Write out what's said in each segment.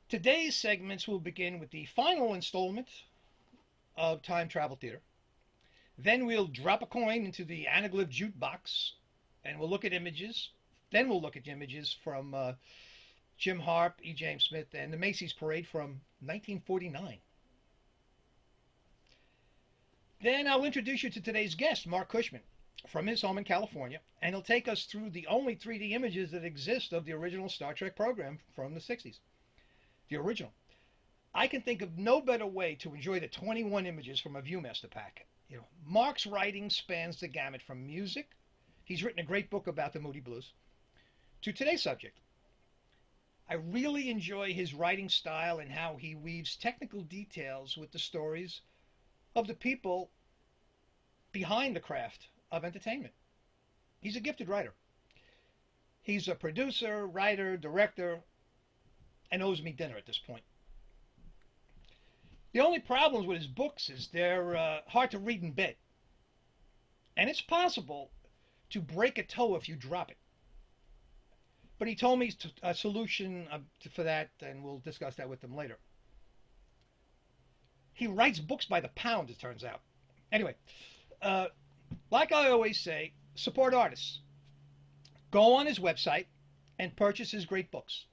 Today's segments will begin with the final installment of Time Travel Theater. Then we'll drop a coin into the Anaglyph jukebox and we'll look at images. Then we'll look at images from Jim Harp, E. James Smith, and the Macy's Parade from 1949. Then I'll introduce you to today's guest, Marc Cushman, from his home in California, and he'll take us through the only 3D images that exist of the original Star Trek program from the 60s. The original. I can think of no better way to enjoy the 21 images from a Viewmaster pack. Marc's writing spans the gamut from music. He's written a great book about the Moody Blues. To today's subject, I really enjoy his writing style and how he weaves technical details with the stories of the people behind the craft of entertainment. He's a gifted writer. He's a producer, writer, director, and owes me dinner at this point. The only problems with his books is they're hard to read in bed. And it's possible to break a toe if you drop it. But he told me a solution for that, and we'll discuss that with him later. He writes books by the pound, it turns out. Anyway, like I always say, support artists. Go on his website and purchase his great books.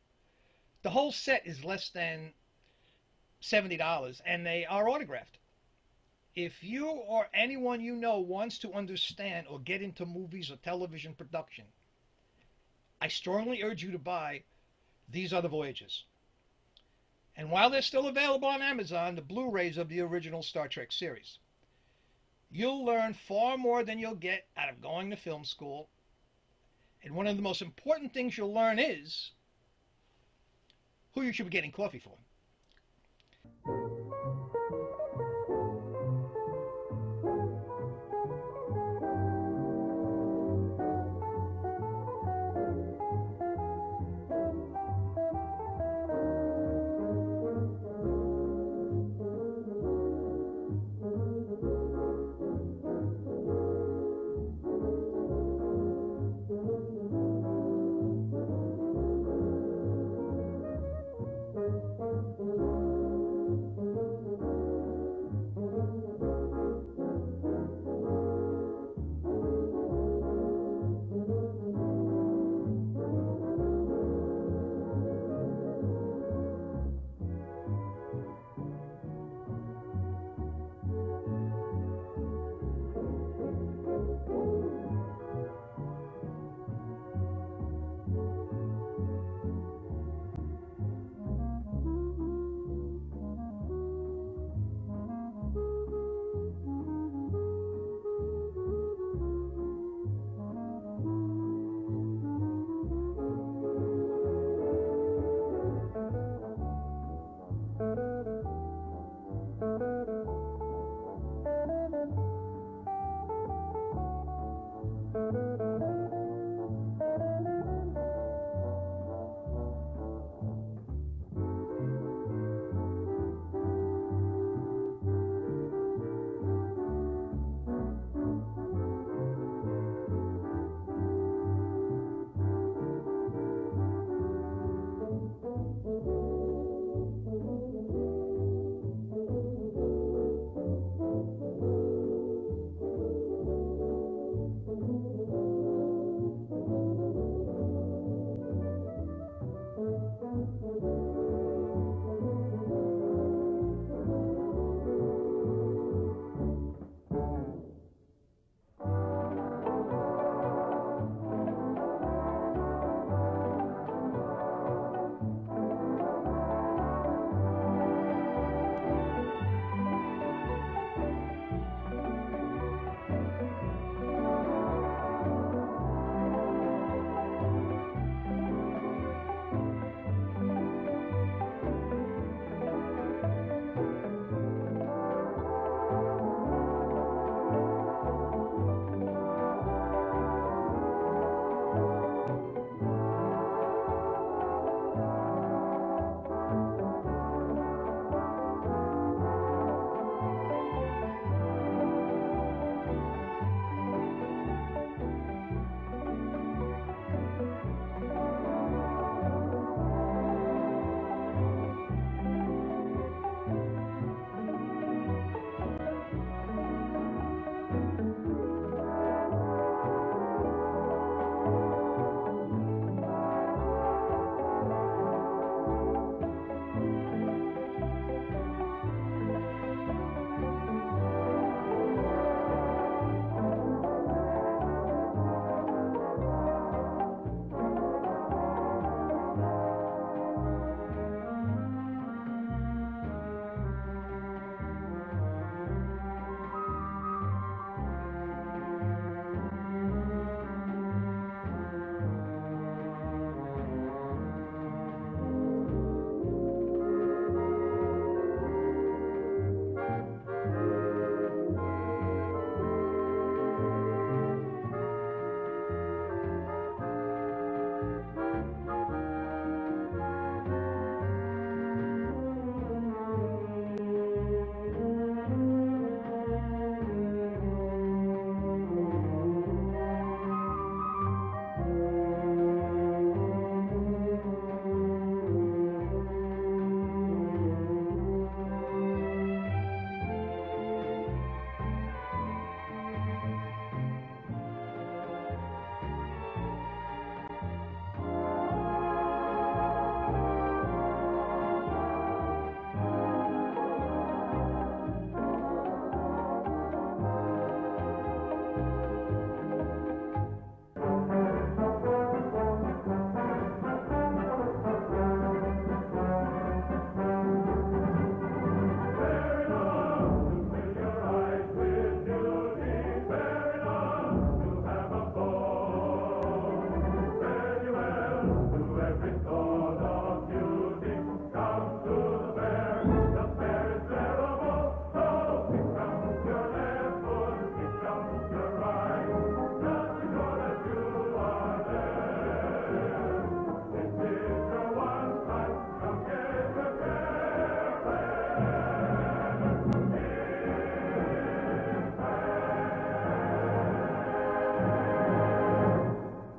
The whole set is less than $70, and they are autographed. If you or anyone you know wants to understand or get into movies or television production, I strongly urge you to buy These Are The Voyages. And while they're still available on Amazon, the Blu-rays of the original Star Trek series. You'll learn far more than you'll get out of going to film school. And one of the most important things you'll learn is who you should be getting coffee for.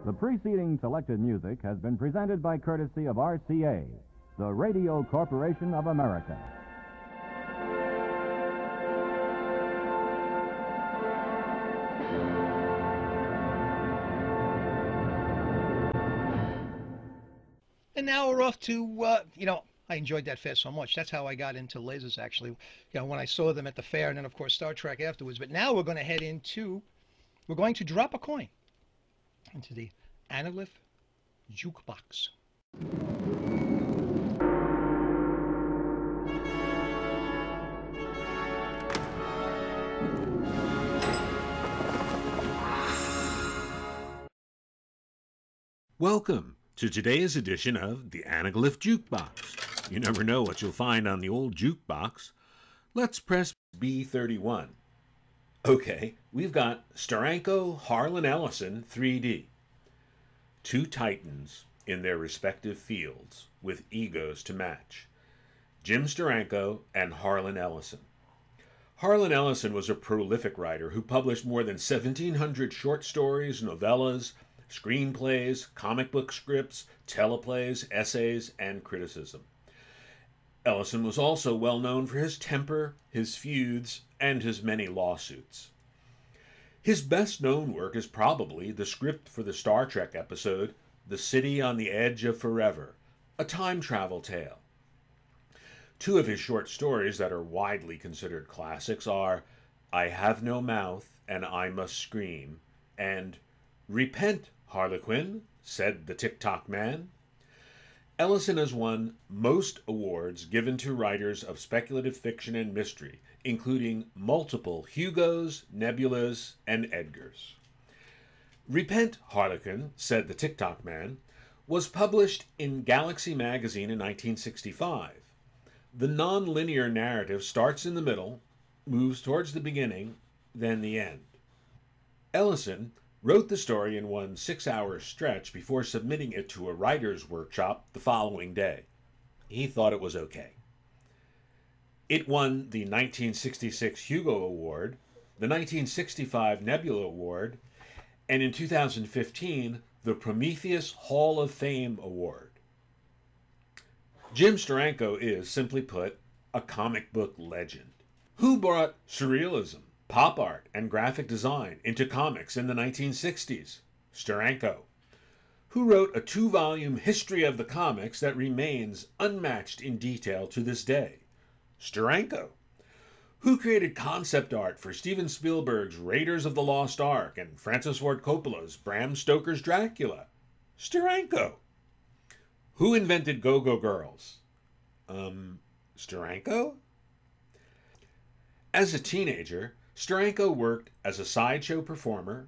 The preceding selected music has been presented by courtesy of RCA, the Radio Corporation of America. And now we're off to, I enjoyed that fair so much. That's how I got into lasers, actually. When I saw them at the fair, and then, of course, Star Trek afterwards. But now we're going to head into, we're going to drop a coin into the Anaglyph jukebox. Welcome to today's edition of the Anaglyph Jukebox. You never know what you'll find on the old jukebox. Let's press B31. Okay, we've got STERANKO-Harlan-Ellison 3D. Two titans in their respective fields with egos to match. Jim Steranko and Harlan Ellison. Harlan Ellison was a prolific writer who published more than 1,700 short stories, novellas, screenplays, comic book scripts, teleplays, essays, and criticism. Ellison was also well known for his temper, his feuds, and his many lawsuits. His best-known work is probably the script for the Star Trek episode, The City on the Edge of Forever, a time travel tale. Two of his short stories that are widely considered classics are I Have No Mouth and I Must Scream, and Repent, Harlequin, said the Tick-Tock Man. Ellison has won most awards given to writers of speculative fiction and mystery, including multiple Hugos, Nebulas, and Edgars. Repent, Harlequin, said the Tick-Tock Man, was published in Galaxy magazine in 1965. The non-linear narrative starts in the middle, moves towards the beginning, then the end. Ellison wrote the story in one 6-hour stretch before submitting it to a writer's workshop the following day. He thought it was okay. It won the 1966 Hugo Award, the 1965 Nebula Award, and in 2015, the Prometheus Hall of Fame Award. Jim Steranko is, simply put, a comic book legend. Who brought surrealism, pop art, and graphic design into comics in the 1960s? Steranko. Who wrote a 2-volume history of the comics that remains unmatched in detail to this day? Steranko. Who created concept art for Steven Spielberg's Raiders of the Lost Ark and Francis Ford Coppola's Bram Stoker's Dracula? Steranko. Who invented Go-Go Girls? Steranko? As a teenager, Steranko worked as a sideshow performer,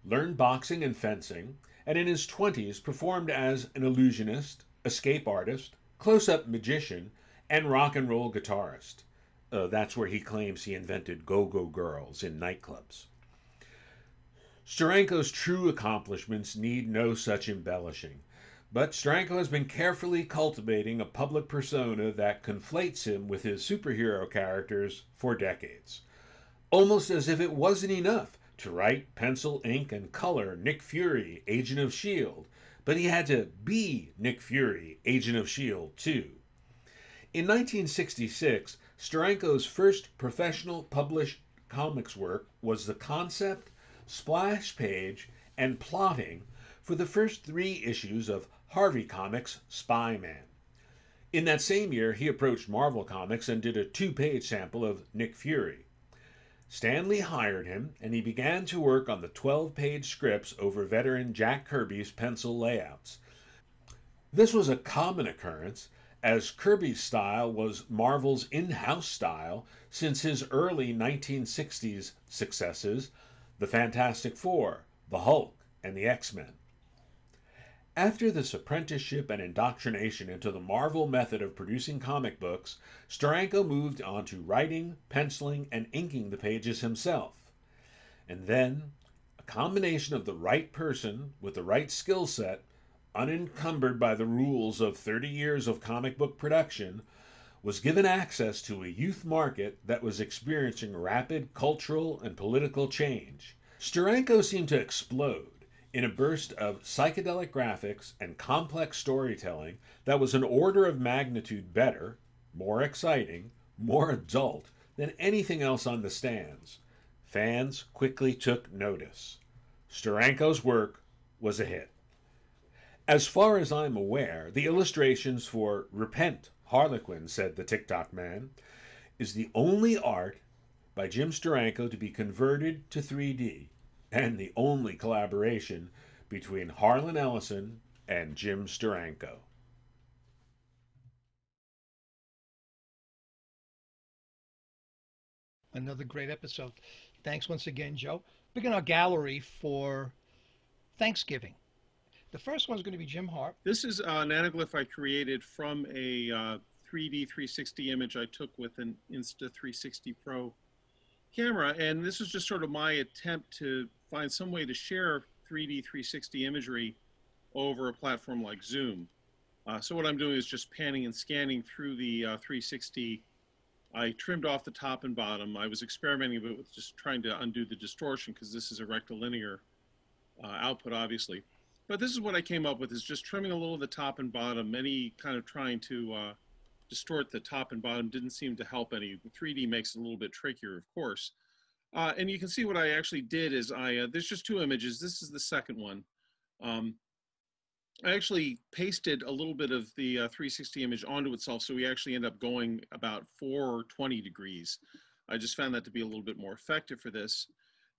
learned boxing and fencing, and in his 20s performed as an illusionist, escape artist, close-up magician, and rock and roll guitarist. That's where he claims he invented Go-Go Girls in nightclubs. Steranko's true accomplishments need no such embellishing, but Steranko has been carefully cultivating a public persona that conflates him with his superhero characters for decades. Almost as if it wasn't enough to write, pencil, ink, and color Nick Fury, Agent of S.H.I.E.L.D., but he had to be Nick Fury, Agent of S.H.I.E.L.D., too. In 1966, Steranko's first professional published comics work was the concept, splash page, and plotting for the first 3 issues of Harvey Comics' Spy-Man. In that same year, he approached Marvel Comics and did a 2-page sample of Nick Fury. Stan Lee hired him, and he began to work on the 12-page scripts over veteran Jack Kirby's pencil layouts. This was a common occurrence, as Kirby's style was Marvel's in-house style since his early 1960s successes, The Fantastic Four, The Hulk, and the X-Men. After this apprenticeship and indoctrination into the Marvel method of producing comic books, Steranko moved on to writing, penciling, and inking the pages himself. And then, a combination of the right person with the right skill set, unencumbered by the rules of 30 years of comic book production, was given access to a youth market that was experiencing rapid cultural and political change. Steranko seemed to explode in a burst of psychedelic graphics and complex storytelling that was an order of magnitude better, more exciting, more adult than anything else on the stands. Fans quickly took notice. Steranko's work was a hit. As far as I'm aware, the illustrations for Repent, Harlequin, said the TikTok man, is the only art by Jim Steranko to be converted to 3D, and the only collaboration between Harlan Ellison and Jim Steranko. Another great episode. Thanks once again, Joe. Begin our gallery for Thanksgiving. The first one's going to be Jim Harp. This is an anaglyph I created from a 3D 360 image I took with an Insta360 Pro camera. And this is just sort of my attempt to find some way to share 3D 360 imagery over a platform like Zoom. So what I'm doing is just panning and scanning through the 360. I trimmed off the top and bottom. I was experimenting a bit with just trying to undo the distortion because this is a rectilinear output, obviously. But this is what I came up with, is just trimming a little of the top and bottom. Any kind of trying to distort the top and bottom didn't seem to help any. 3D makes it a little bit trickier, of course. And you can see what I actually did is there's just two images. This is the second one. I actually pasted a little bit of the 360 image onto itself, so we actually end up going about 420 degrees. I just found that to be a little bit more effective for this.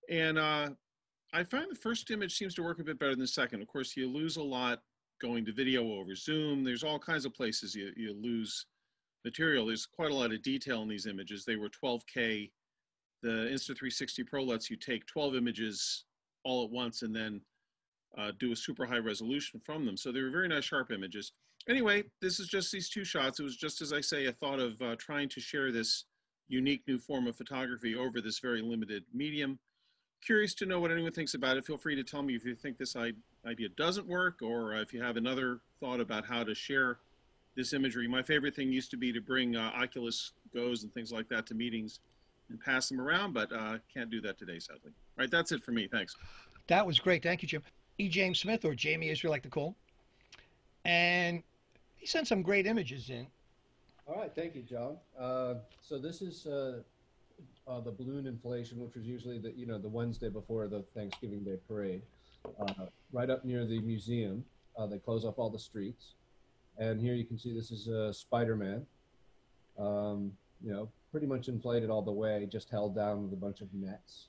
And I find the first image seems to work a bit better than the second. Of course, you lose a lot going to video over Zoom. There's all kinds of places you lose material. There's quite a lot of detail in these images. They were 12K. The Insta360 Pro lets you take 12 images all at once and then do a super high resolution from them. So they were very nice sharp images. Anyway, this is just these two shots. It was just, as I say, a thought of trying to share this unique new form of photography over this very limited medium. Curious to know what anyone thinks about it. Feel free to tell me if you think this idea doesn't work, or if you have another thought about how to share this imagery. My favorite thing used to be to bring Oculus Go's and things like that to meetings and pass them around, but can't do that today, sadly. All right, that's it for me. Thanks. That was great. Thank you, Jim. E.JAMES Smith, or Jamie as we like to call him. And he sent some great images in. All right, thank you, John. So this is the balloon inflation, which was usually the Wednesday before the Thanksgiving Day parade, right up near the museum. They close off all the streets, and here you can see this is Spider-Man. Pretty much inflated all the way, just held down with a bunch of nets.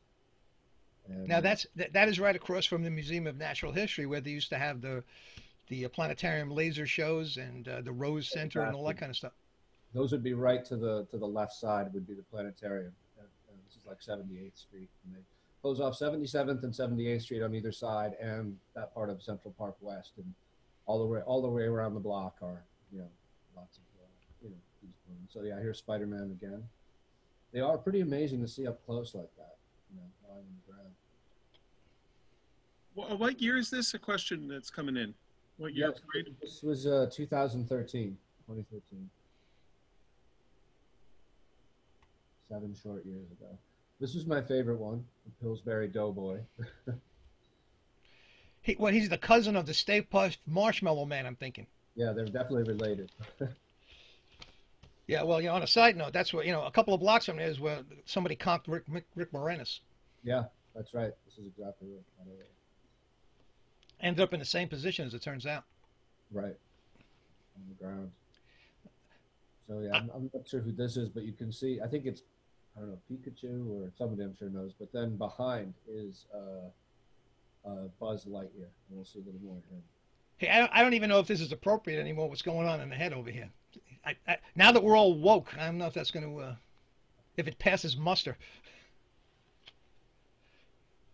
And, now that is right across from the Museum of Natural History, where they used to have the planetarium laser shows and the Rose Center and all that kind of stuff. Those would be right to the left side would be the planetarium. This is like 78th Street, and they close off 77th and 78th Street on either side, and that part of Central Park West, and all the way around the block are lots of these balloons. So yeah, here's Spider-Man again. They are pretty amazing to see up close like that, lying on the ground. Well, what year is this? A question that's coming in. What year? Yes, this was 2013. 7 short years ago. This was my favorite one, the Pillsbury Doughboy. He's the cousin of the Stay Puft Marshmallow Man, I'm thinking. Yeah, they're definitely related. Yeah, well, on a side note, that's what, a couple of blocks from there is where somebody conked Rick Moranis. Yeah, that's right. This is exactly right. Ended up in the same position, as it turns out. Right. On the ground. So yeah, I'm not sure who this is, but you can see, I think it's, I don't know, Pikachu, or somebody I'm sure knows, but then behind is Buzz Lightyear, and we'll see a little more of him. Hey, I don't even know if this is appropriate anymore, what's going on in the head over here. Now that we're all woke, I don't know if that's going to, if it passes muster.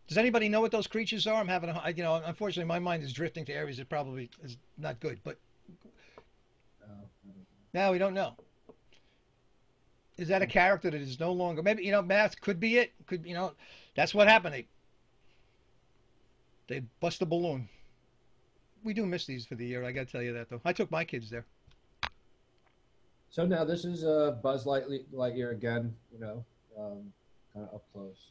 Does anybody know what those creatures are? I'm having unfortunately my mind is drifting to areas that probably is not good, but now we don't know. Is that a character that is no longer, maybe, Math could be it, that's what happened. They bust a balloon. We do miss these for the year, I got to tell you that, though. I took my kids there. So now this is Buzz Lightyear again, kind of up close.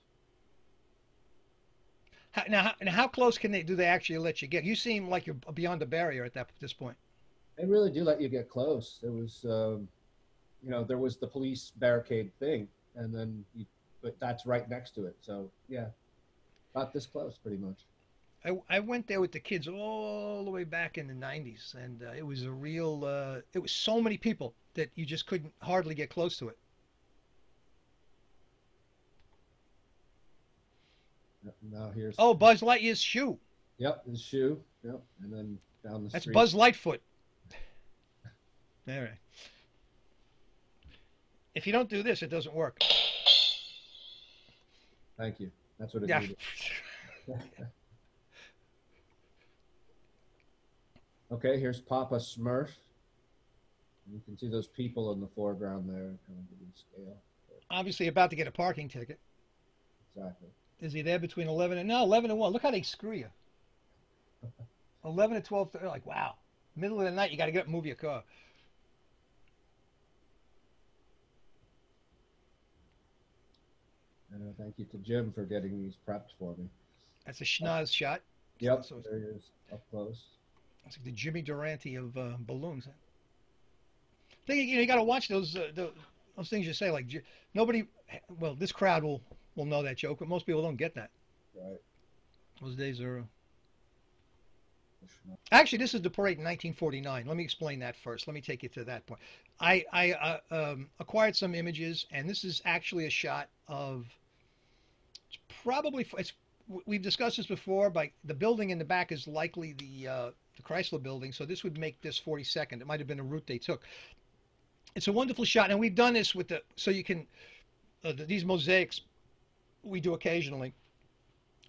Now, how close do they actually let you get? You seem like you're beyond the barrier at this point. They really do let you get close. There was, there was the police barricade thing, and then but that's right next to it. So yeah, not this close, pretty much. I went there with the kids all the way back in the 90s, and it was a real, it was so many people that you just couldn't hardly get close to it. Now here's. Oh, Buzz Lightyear's shoe. Yep, his shoe. Yep, and then down the That's street. Buzz Lightfoot. All right. If you don't do this, it doesn't work. Thank you. That's what it Yeah. needed. Okay, here's Papa Smurf. You can see those people in the foreground there, kind of in scale. Obviously about to get a parking ticket. Exactly. Is he there between 11 and 1? Look how they screw you. 11 to 12, they're like, wow. Middle of the night, you got to get up and move your car. And thank you to Jim for getting these prepped for me. That's a schnoz shot. Yep, So there he is, up close. it's like the Jimmy Durante of balloons. Thing, you got to watch those things you say. Like nobody, well, this crowd will know that joke, but most people don't get that. Right. Those days are. Actually, this is the parade in 1949. Let me explain that first. Let me take you to that point. I acquired some images, and this is actually a shot of. We've discussed this before, but the building in the back is likely the Chrysler building, so this would make this 42nd. It might have been a route they took. It's a wonderful shot, and we've done this with so you can these mosaics we do occasionally,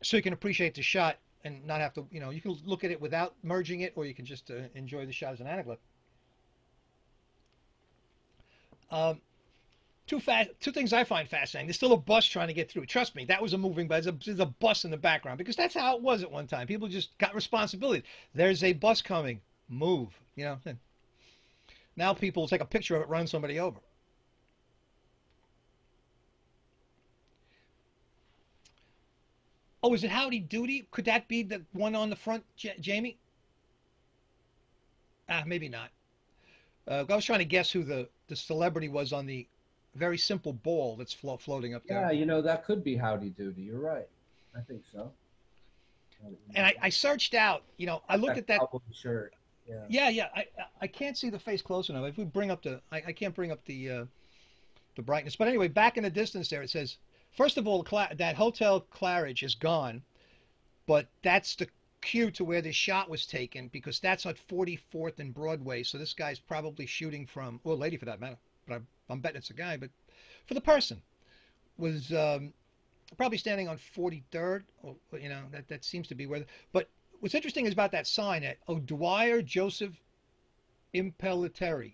so you can appreciate the shot and not have to, you can look at it without merging it, or you can just enjoy the shot as an anaglyph. Two things I find fascinating. There's still a bus trying to get through. Trust me, that was a moving bus. There's a bus in the background because that's how it was at one time. People just got responsibility. There's a bus coming. Move. Now people take a picture of it, run somebody over. Oh, is it Howdy Doody? Could that be the one on the front, Jamie? Maybe not. I was trying to guess who the celebrity was on the very simple ball that's floating up there. Yeah, that could be Howdy Doody. You're right. I think so. And I searched out, I looked at that shirt. Yeah. I can't see the face close enough. If we bring up I can't bring up the brightness. But anyway, back in the distance there, it says, first of all, that Hotel Claridge is gone, but that's the cue to where this shot was taken, because that's at 44th and Broadway. So this guy's probably shooting from, or lady for that matter, but I'm betting it's a guy. But for the person, was probably standing on 43rd. Or, that seems to be where. But what's interesting is about that sign at O'Dwyer Joseph Impellitteri.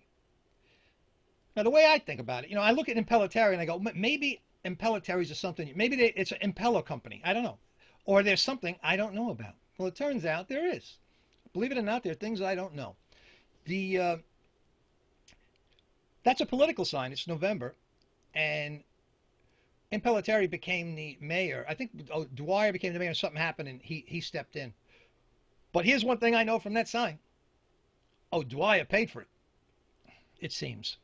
Now the way I think about it, I look at Impellitteri and I go, maybe Impellitteri is something. Maybe it's an impeller company. I don't know, or there's something I don't know about. Well, it turns out there is. Believe it or not, there are things I don't know. That's a political sign. It's November, and Impellitteri became the mayor. I think Dwyer became the mayor, and something happened, and he stepped in. But here's one thing I know from that sign. Dwyer paid for it, it seems.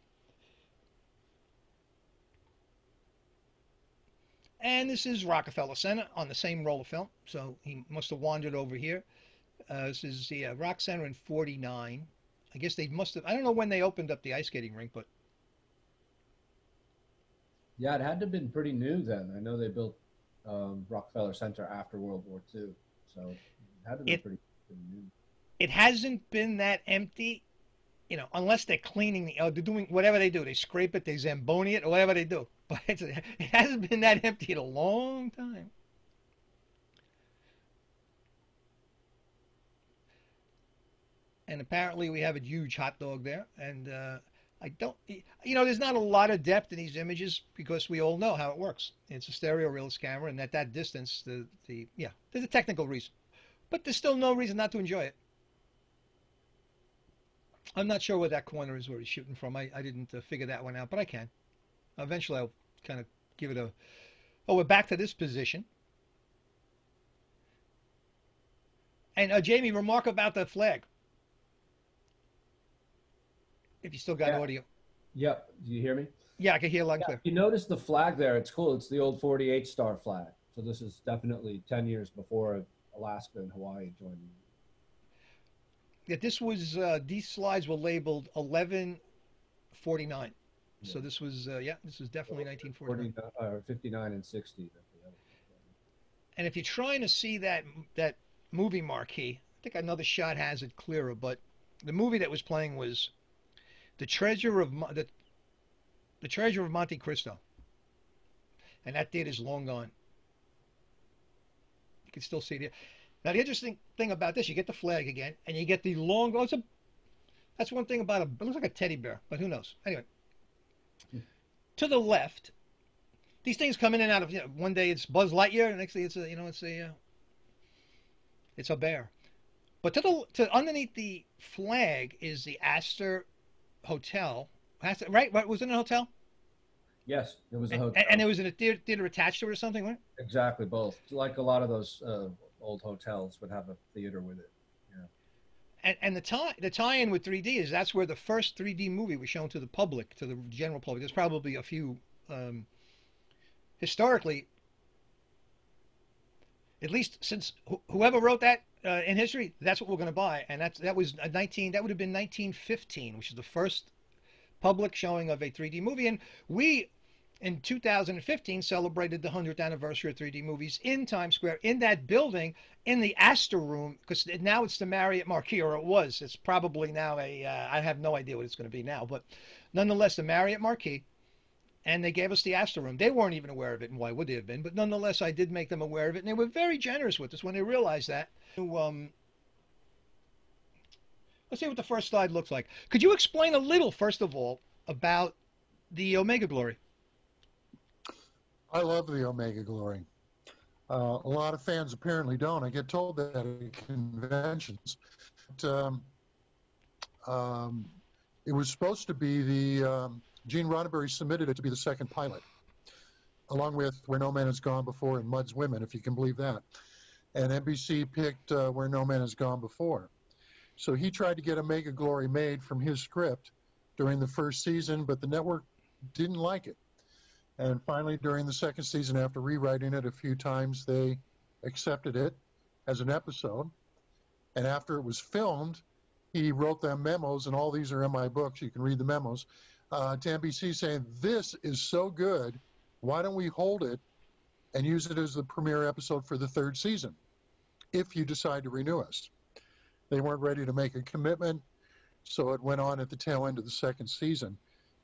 And this is Rockefeller Center on the same roll of film, so he must have wandered over here. This is the Rock Center in 49. I guess they must have, I don't know when they opened up the ice skating rink, but. Yeah, it had to have been pretty new then. I know they built Rockefeller Center after World War II, so it had to have been pretty new. It hasn't been that empty, unless they're cleaning they're doing whatever they do. They scrape it, they Zamboni it, or whatever they do. But it hasn't been that empty in a long time. And apparently we have a huge hot dog there. And I don't, there's not a lot of depth in these images because we all know how it works. It's a stereo realist camera, and at that distance, there's a technical reason. But there's still no reason not to enjoy it. I'm not sure where that corner is where he's shooting from. I didn't figure that one out, but I can. Eventually, I'll kind of give it we're back to this position. And Jamie, remark about the flag. If you still got Yeah. audio. Yep. Do you hear me? Yeah, I can hear loud and Yeah. clear. You notice the flag there? It's cool. It's the old 48 star flag. So this is definitely 10 years before Alaska and Hawaii joined. Yeah, this was these slides were labeled 1149. Yeah. So this was this was definitely 1949. 59 and 60. And if you're trying to see that movie marquee, I think another shot has it clearer. But the movie that was playing was the Treasure of the Treasure of Monte Cristo, and that theater's long gone. You can still see it here. Now the interesting thing about this, you get the flag again, and you get the long. Oh, that's one thing about it looks like a teddy bear, but who knows? Anyway, to the left, these things come in and out of. One day it's Buzz Lightyear, and next day it's a bear. But to underneath the flag is the Astor Hotel. Right? Was it a hotel? Yes, it was a hotel. And it was in a theater attached to it or something, right? Exactly, both. Like a lot of those old hotels would have a theater with it. Yeah. And the tie-in with 3D is that's where the first 3D movie was shown to the public, to the general public. There's probably a few historically, at least since whoever wrote that in history, that's what we're going to buy, and that would have been 1915, which is the first public showing of a 3D movie, and we in 2015 celebrated the 100th anniversary of 3D movies in Times Square, in that building, in the Astor Room, because now it's the Marriott Marquis, or it was. It's probably now I have no idea what it's going to be now, but nonetheless, the Marriott Marquis, and they gave us the Astor Room. They weren't even aware of it, and why would they have been? But nonetheless, I did make them aware of it, and they were very generous with us when they realized that. Let's see what the first slide looks like. Could you explain a little, first of all, about the Omega Glory? I love the Omega Glory. A lot of fans apparently don't. I get told that at conventions. But, it was supposed to be Gene Roddenberry submitted it to be the second pilot, along with Where No Man Has Gone Before and Mud's Women, if you can believe that. And NBC picked Where No Man Has Gone Before. So he tried to get Omega Glory made from his script during the first season, but the network didn't like it. And finally, during the second season, after rewriting it a few times, they accepted it as an episode. And after it was filmed, he wrote them memos, and all these are in my books. You can read the memos to NBC saying, "This is so good. Why don't we hold it and use it as the premiere episode for the third season if you decide to renew us?" They weren't ready to make a commitment, so it went on at the tail end of the second season.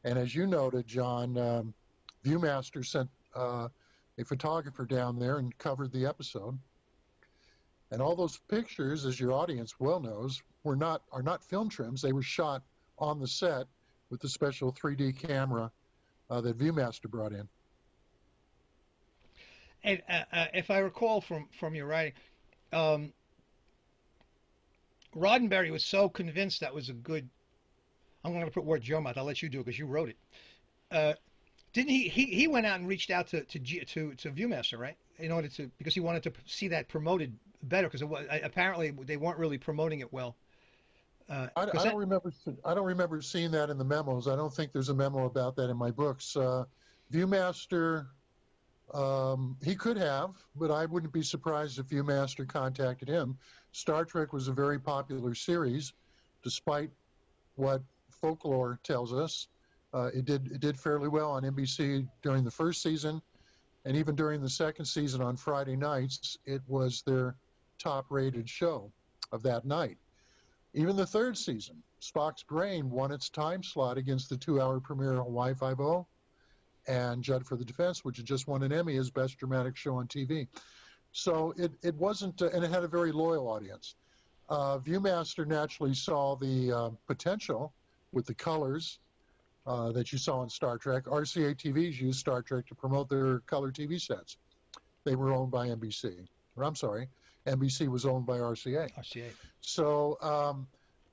And as you noted, John, Viewmaster sent a photographer down there and covered the episode. And all those pictures, as your audience well knows, are not film trims. They were shot on the set with the special 3D camera that Viewmaster brought in. And if I recall from your writing, Roddenberry was so convinced that was a good. I'm going to put words in your mouth. I'll let you do it because you wrote it. Didn't he? He went out and reached out to Viewmaster, right? In order to, because he wanted to see that promoted better, because apparently they weren't really promoting it well. I don't remember seeing that in the memos. I don't think there's a memo about that in my books. Viewmaster, he could have, but I wouldn't be surprised if Viewmaster contacted him. Star Trek was a very popular series, despite what folklore tells us. It did fairly well on NBC during the first season, and even during the second season on Friday nights, it was their top-rated show of that night. Even the third season, Spock's Brain won its time slot against the 2-hour premiere of Hawaii Five-0 and Judd for the Defense, which had just won an Emmy as Best Dramatic Show on TV. So it wasn't, and it had a very loyal audience. Viewmaster naturally saw the potential with the colors that you saw in Star Trek. RCA TVs used Star Trek to promote their color TV sets. They were owned by NBC. Or I'm sorry, NBC was owned by RCA. RCA. So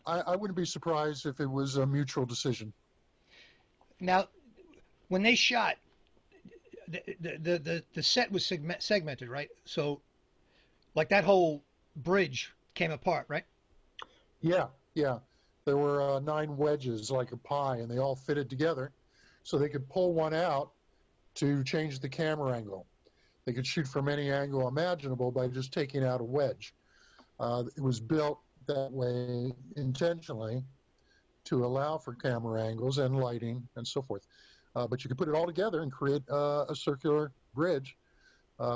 I wouldn't be surprised if it was a mutual decision. Now, when they shot, the set was segmented, right? So, like that whole bridge came apart, right? Yeah, yeah. There were 9 wedges like a pie, and they all fitted together, so they could pull one out to change the camera angle. They could shoot from any angle imaginable by just taking out a wedge. It was built that way intentionally to allow for camera angles and lighting and so forth. But you could put it all together and create a circular bridge,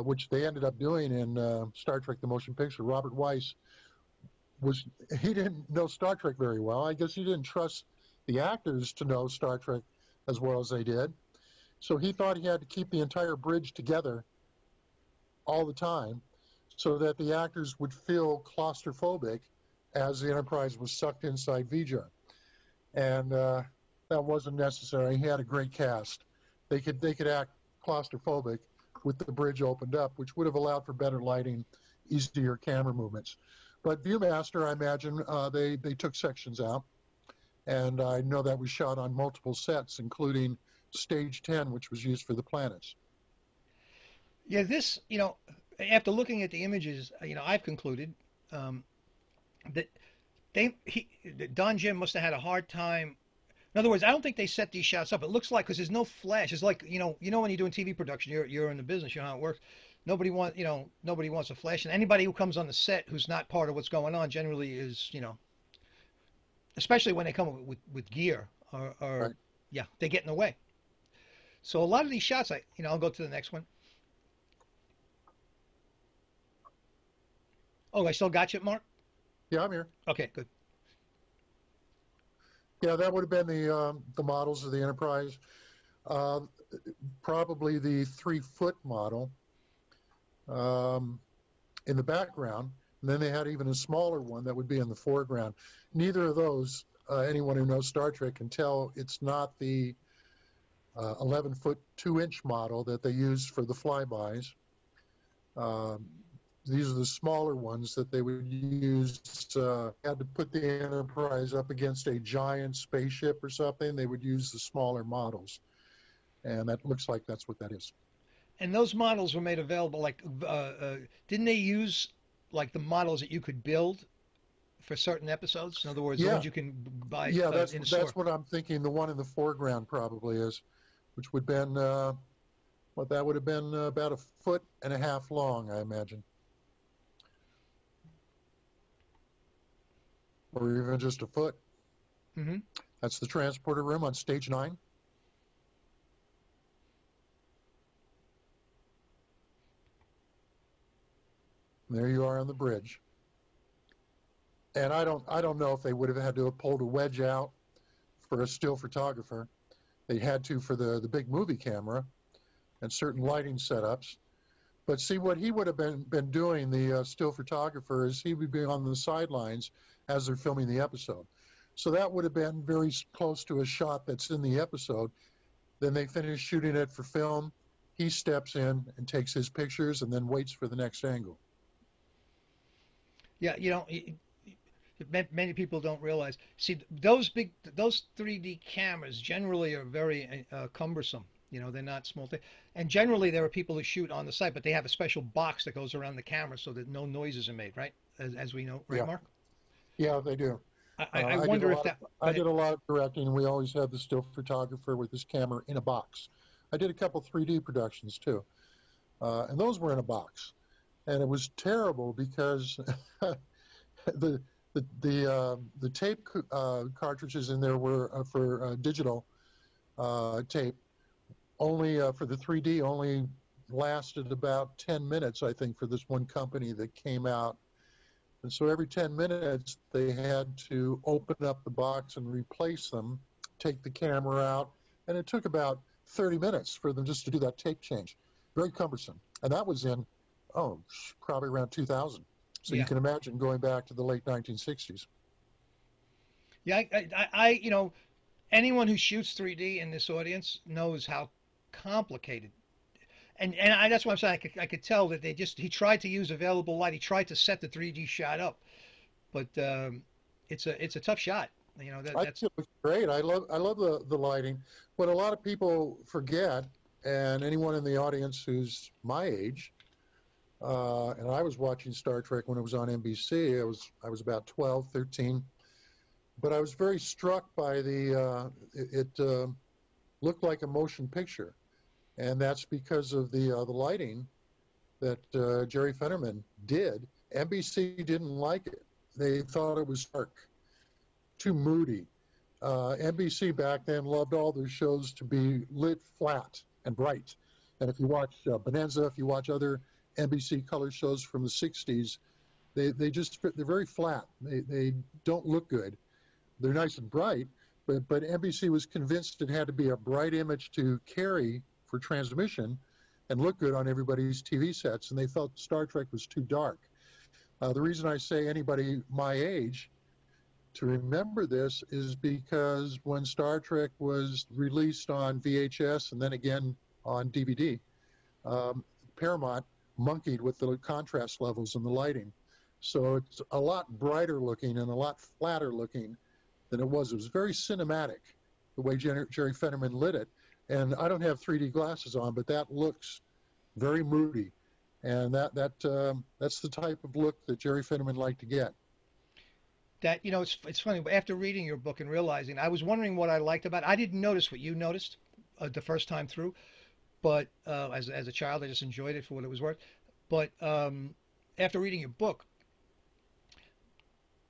which they ended up doing in Star Trek: The Motion Picture. Robert Weiss he didn't know Star Trek very well. I guess he didn't trust the actors to know Star Trek as well as they did. So he thought he had to keep the entire bridge together all the time so that the actors would feel claustrophobic as the Enterprise was sucked inside V'Ger. And that wasn't necessary. He had a great cast. They could act claustrophobic with the bridge opened up, which would have allowed for better lighting, easier camera movements. But Viewmaster, I imagine, they took sections out, and I know that was shot on multiple sets, including Stage 10, which was used for the planets. Yeah, this, after looking at the images, I've concluded that Don Jim must have had a hard time. In other words, I don't think they set these shots up. It looks like, because there's no flash. It's like, when you're doing TV production, you're in the business, you know how it works. Nobody wants a flash, and anybody who comes on the set who's not part of what's going on generally is, especially when they come with gear or Right. Yeah, they get in the way. So a lot of these shots, I'll go to the next one. Oh, I still got you, Mark? Yeah, I'm here. Okay, good. Yeah, that would have been the models of the Enterprise. Probably the 3-foot model in the background. And then they had even a smaller one that would be in the foreground. Neither of those, anyone who knows Star Trek can tell it's not the 11-foot 2-inch model that they used for the flybys. These are the smaller ones that they would use. Had to put the Enterprise up against a giant spaceship or something, they would use the smaller models. And that looks like that's what that is. And those models were made available, like, didn't they use, like, the models that you could build for certain episodes? In other words, the ones you can buy Yeah, in the store. that's what I'm thinking. The one in the foreground probably is, which would have been, that would have been about 1.5 feet long, I imagine. Or even just 1 foot. Mm-hmm. That's the transporter room on Stage 9. There you are on the bridge. And I don't know if they would have had to have pulled a wedge out for a still photographer. They had to for the big movie camera and certain lighting setups. But see, what he would have been doing, the still photographer, is he would be on the sidelines as they're filming the episode. So that would have been very close to a shot that's in the episode. Then they finish shooting it for film. He steps in and takes his pictures and then waits for the next angle. Yeah, many people don't realize. See, those 3D cameras generally are very cumbersome. They're not small things. And generally, there are people who shoot on the site, but they have a special box that goes around the camera so that no noises are made, right? As we know, right, Yeah. Mark? Yeah, they do. I wonder if that... I did a lot of directing. We always had the still photographer with his camera in a box. I did a couple 3D productions, too. And those were in a box. And it was terrible because the tape cartridges in there were for digital tape. Only for the 3D only lasted about 10 minutes, I think, for this one company that came out. And so every 10 minutes, they had to open up the box and replace them, take the camera out, and it took about 30 minutes for them just to do that tape change. Very cumbersome. And that was in, probably around 2000. So Yeah. You can imagine going back to the late 1960s. Yeah, anyone who shoots 3D in this audience knows how complicated. And that's what I'm saying. I could tell that he tried to use available light. He tried to set the 3D shot up, but it's a tough shot. I think it looks great. I love the lighting. What a lot of people forget, and anyone in the audience who's my age and I was watching Star Trek when it was on NBC. I was about 12, 13, but I was very struck by it looked like a motion picture, and that's because of the lighting that Jerry Fetterman did. NBC didn't like it. They thought it was dark, too moody. NBC back then loved all their shows to be lit flat and bright. And if you watch Bonanza, if you watch other NBC color shows from the 60s, they're very flat. They don't look good. They're nice and bright, but NBC was convinced it had to be a bright image to carry for transmission and look good on everybody's TV sets, and they felt Star Trek was too dark. The reason I say anybody my age to remember this is because when Star Trek was released on VHS and then again on DVD, Paramount monkeyed with the contrast levels and the lighting. So it's a lot brighter looking and a lot flatter looking than it was. It was very cinematic, the way Jerry Fetterman lit it. And I don't have 3D glasses on, but that looks very moody. And that's the type of look that Jerry Fetterman liked to get. That, it's funny, after reading your book and realizing, I was wondering what I liked about it. I didn't notice what you noticed the first time through, but as a child, I just enjoyed it for what it was worth. But after reading your book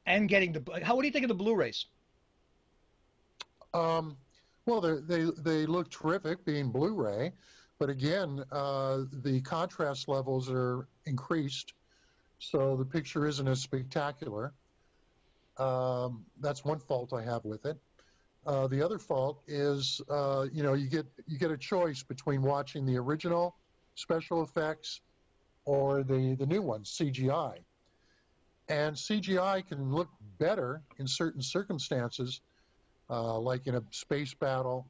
and getting what do you think of the Blu-rays? Well, they look terrific being Blu-ray, but again, the contrast levels are increased, so the picture isn't as spectacular. That's one fault I have with it. The other fault is, you get a choice between watching the original special effects or the new ones, CGI. And CGI can look better in certain circumstances, like in a space battle,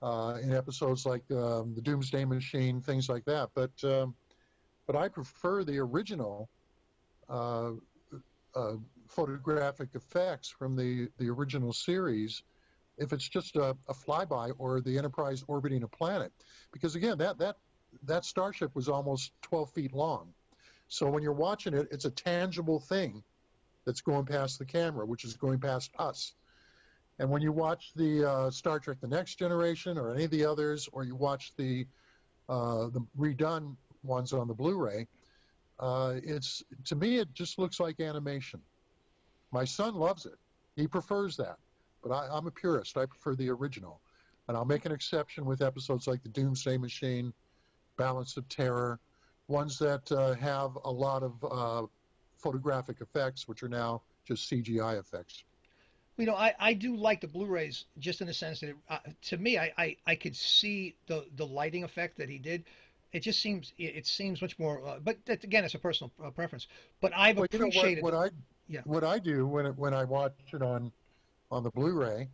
in episodes like the Doomsday Machine, things like that. But I prefer the original photographic effects from the original series if it's just a flyby or the Enterprise orbiting a planet. Because again, that starship was almost 12 feet long. So when you're watching it, it's a tangible thing that's going past the camera, which is going past us. And when you watch the Star Trek The Next Generation or any of the others, or you watch the redone ones on the Blu-ray, to me, it just looks like animation. My son loves it. He prefers that. But I'm a purist. I prefer the original. And I'll make an exception with episodes like the Doomsday Machine, Balance of Terror, ones that have a lot of photographic effects, which are now just CGI effects. I do like the Blu-rays just in the sense that to me, I could see the lighting effect that he did. It seems much more, but that, again, it's a personal preference. But I've appreciated what I do when I watch it on the Blu-ray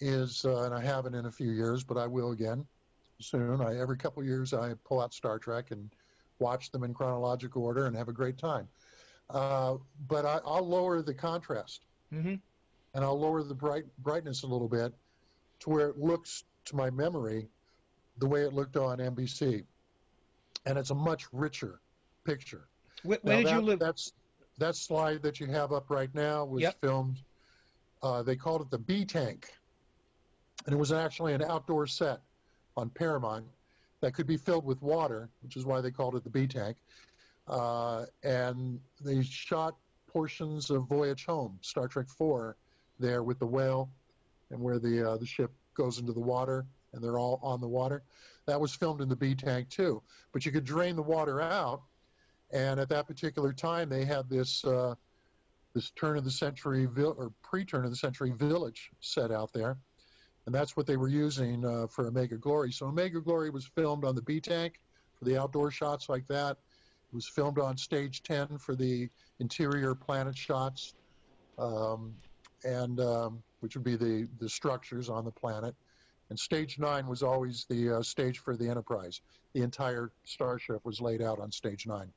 is, and I haven't in a few years, but I will again soon. Every couple of years I pull out Star Trek and watch them in chronological order and have a great time. But I'll lower the contrast. Mm-hmm. And I'll lower the brightness a little bit to where it looks, to my memory, the way it looked on NBC. And it's a much richer picture. Where did you live? That slide that you have up right now was filmed, they called it the B-Tank. And it was actually an outdoor set on Paramount that could be filled with water, which is why they called it the B-Tank. And they shot portions of Voyage Home, Star Trek 4, there with the whale and where the ship goes into the water and they're all on the water. That was filmed in the B-Tank too. But you could drain the water out, and at that particular time they had this turn of the century or pre-turn of the century village set out there, and that's what they were using for Omega Glory. So Omega Glory was filmed on the B-Tank for the outdoor shots like that. It was filmed on stage 10 for the interior planet shots. Which would be the structures on the planet. And stage 9 was always the stage for the Enterprise. The entire starship was laid out on stage 9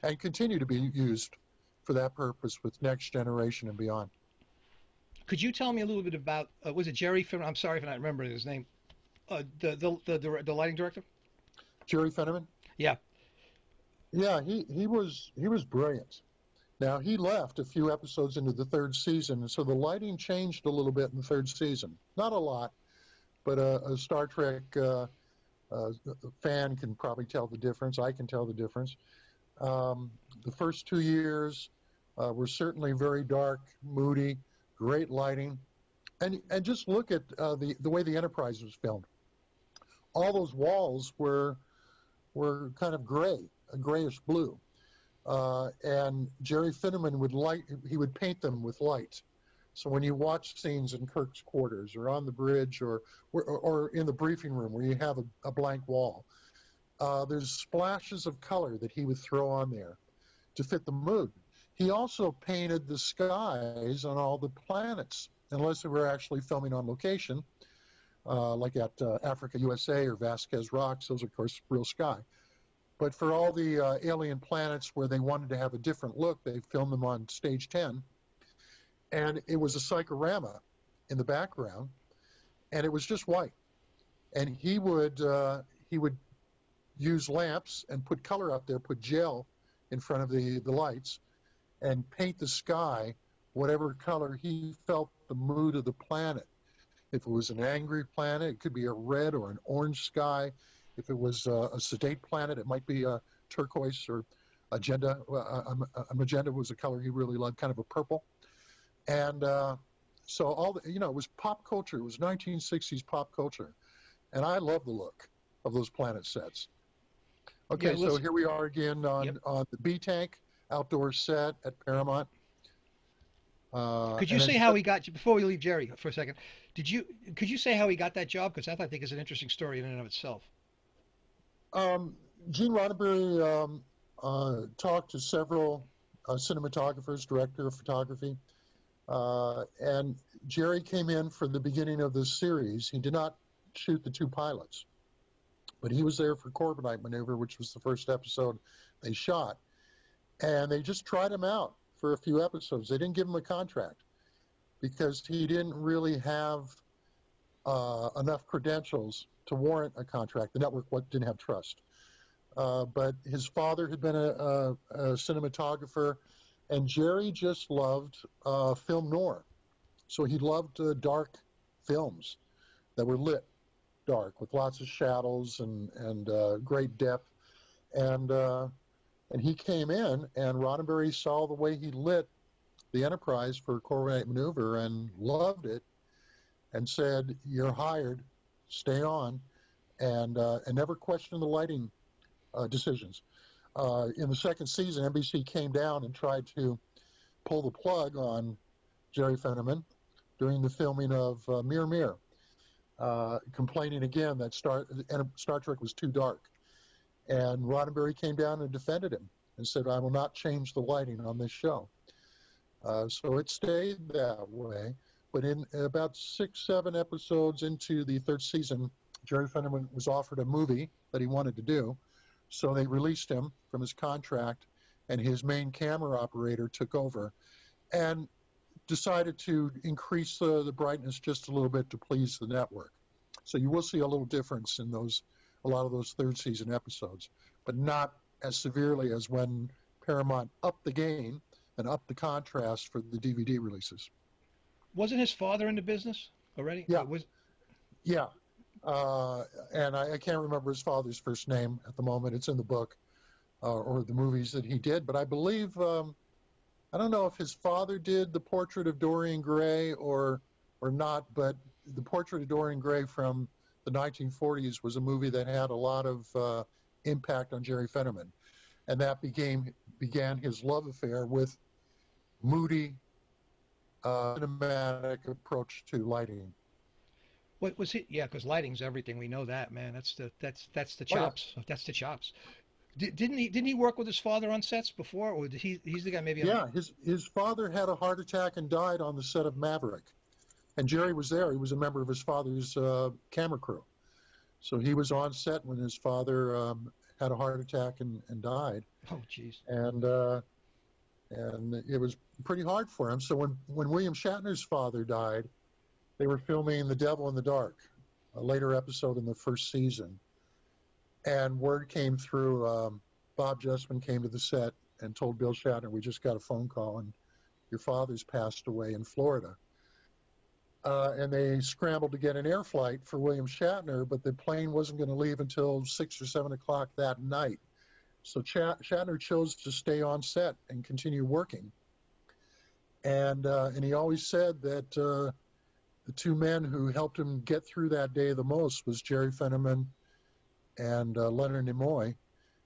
and continue to be used for that purpose with Next Generation and beyond. Could you tell me a little bit about, was it Jerry Fetterman? I'm sorry if I not remember his name. The lighting director? Jerry Fetterman? Yeah. Yeah, he was brilliant. Now he left a few episodes into the third season, so the lighting changed a little bit in the third season. Not a lot, but a Star Trek fan can probably tell the difference. I can tell the difference. The first 2 years were certainly very dark, moody, great lighting, and just look at the way the Enterprise was filmed. All those walls were kind of gray, a grayish blue, and Jerry Finneman would paint them with light. So when you watch scenes in Kirk's quarters or on the bridge or in the briefing room where you have a blank wall, there's splashes of color that he would throw on there to fit the mood. He also painted the skies on all the planets, unless they were actually filming on location, like at Africa, USA, or Vasquez Rocks. Those are, of course, real sky. But for all the alien planets where they wanted to have a different look, they filmed them on stage 10. And it was a cyclorama in the background, and it was just white. And he would use lamps and put color up there, put gel in front of the lights, and paint the sky whatever color he felt the mood of the planet. If it was an angry planet, it could be a red or an orange sky. If it was a sedate planet, it might be a turquoise or magenta. A magenta was a color he really loved, kind of a purple. And so it was pop culture. It was 1960s pop culture. And I love the look of those planet sets. Okay, so here we are again on the B-Tank outdoor set at Paramount. Could you say how he got, before we leave Jerry for a second, could you say how he got that job? Because that, I think, is an interesting story in and of itself. Gene Roddenberry talked to several cinematographers, director of photography, and Jerry came in for the beginning of this series. He did not shoot the 2 pilots, but he was there for Corbinite Maneuver, which was the first episode they shot, and they just tried him out for a few episodes. They didn't give him a contract because he didn't really have enough credentials to warrant a contract. The network didn't have trust. But his father had been a cinematographer, and Jerry just loved film noir. So he loved dark films that were lit dark with lots of shadows and great depth. And he came in, and Roddenberry saw the way he lit the Enterprise for Coordinate Maneuver and loved it, and said, "You're hired, stay on," and never questioned the lighting decisions. In the second season, NBC came down and tried to pull the plug on Jerry Finneman during the filming of Mirror Mirror, complaining again that Star Trek was too dark. And Roddenberry came down and defended him and said, "I will not change the lighting on this show." So it stayed that way. But in about 6-7 episodes into the third season, Jerry Finneman was offered a movie that he wanted to do. So they released him from his contract, and his main camera operator took over and decided to increase the brightness just a little bit to please the network. So you will see a little difference in a lot of those third season episodes, but not as severely as when Paramount upped the gain and upped the contrast for the DVD releases. Wasn't his father in the business already? Yeah. Yeah. And I can't remember his father's first name at the moment. It's in the book or the movies that he did. But I believe, I don't know if his father did The Portrait of Dorian Gray or not, but The Portrait of Dorian Gray from the 1940s was a movie that had a lot of impact on Jerry Finneman. And that began his love affair with moody, cinematic approach to lighting. What was he? Yeah, because lighting's everything. We know that, man. That's the chops. Oh, yeah. That's the chops. Didn't he work with his father on sets before, or did he's the guy maybe? Yeah, his father had a heart attack and died on the set of Maverick, and Jerry was there. He was a member of his father's camera crew, so he was on set when his father had a heart attack and died. Oh, jeez. And it was pretty hard for him. So when William Shatner's father died, they were filming The Devil in the Dark, a later episode in the first season. And word came through Bob Justman came to the set and told Bill Shatner, we just got a phone call and your father's passed away in Florida. And they scrambled to get an air flight for William Shatner, but the plane wasn't going to leave until 6 or 7 o'clock that night. So Shatner chose to stay on set and continue working. And he always said that the two men who helped him get through that day the most was Jerry Fenneman and Leonard Nimoy,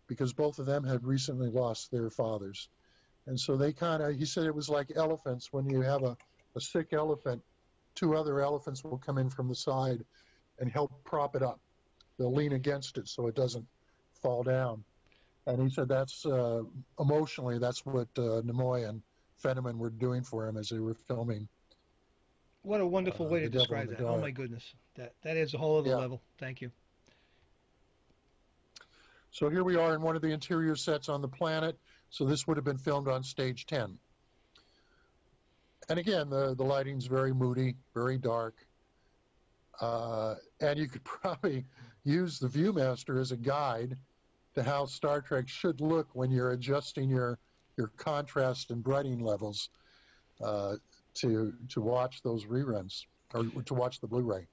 because both of them had recently lost their fathers. And so they he said it was like elephants. When you have a sick elephant, two other elephants will come in from the side and help prop it up. They'll lean against it so it doesn't fall down. And he said that's emotionally, that's what Nimoy and Fenneman were doing for him as they were filming. What a wonderful way to describe that. Oh my goodness. That is a whole other level. Thank you. So here we are in one of the interior sets on the planet. So this would have been filmed on stage 10. And again, the lighting's very moody, very dark. And you could probably use the Viewmaster as a guide to how Star Trek should look when you're adjusting your contrast and brightening levels to watch those reruns or to watch the Blu-ray.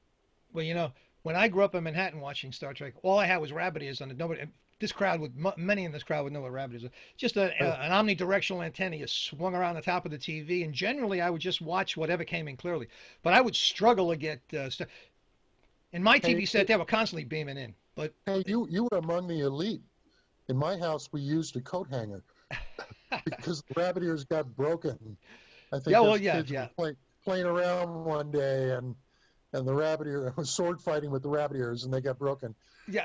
Well, you know, when I grew up in Manhattan watching Star Trek, all I had was rabbit ears on it. Many in this crowd would know what rabbit ears are. Just an omnidirectional antenna you swung around the top of the TV, and generally I would just watch whatever came in clearly. But I would struggle to get in my TV set. They were constantly beaming in. But hey, you were among the elite. In my house, we used a coat hanger because the rabbit ears got broken. I think kids were playing around one day, and the rabbit ear was sword fighting with the rabbit ears, and they got broken.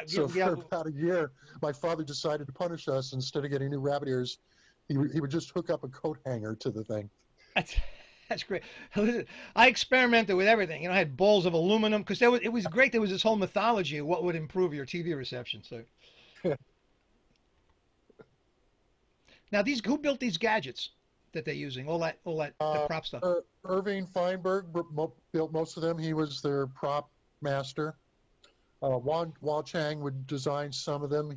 So for about a year, my father decided to punish us. Instead of getting new rabbit ears, he would just hook up a coat hanger to the thing. That's great. Listen, I experimented with everything. You know, I had balls of aluminum because it was great. There was this whole mythology of what would improve your TV reception. So. Now, who built these gadgets that they're using? All that the prop stuff. Irving Feinberg built most of them. He was their prop master. Wal Chang would design some of them.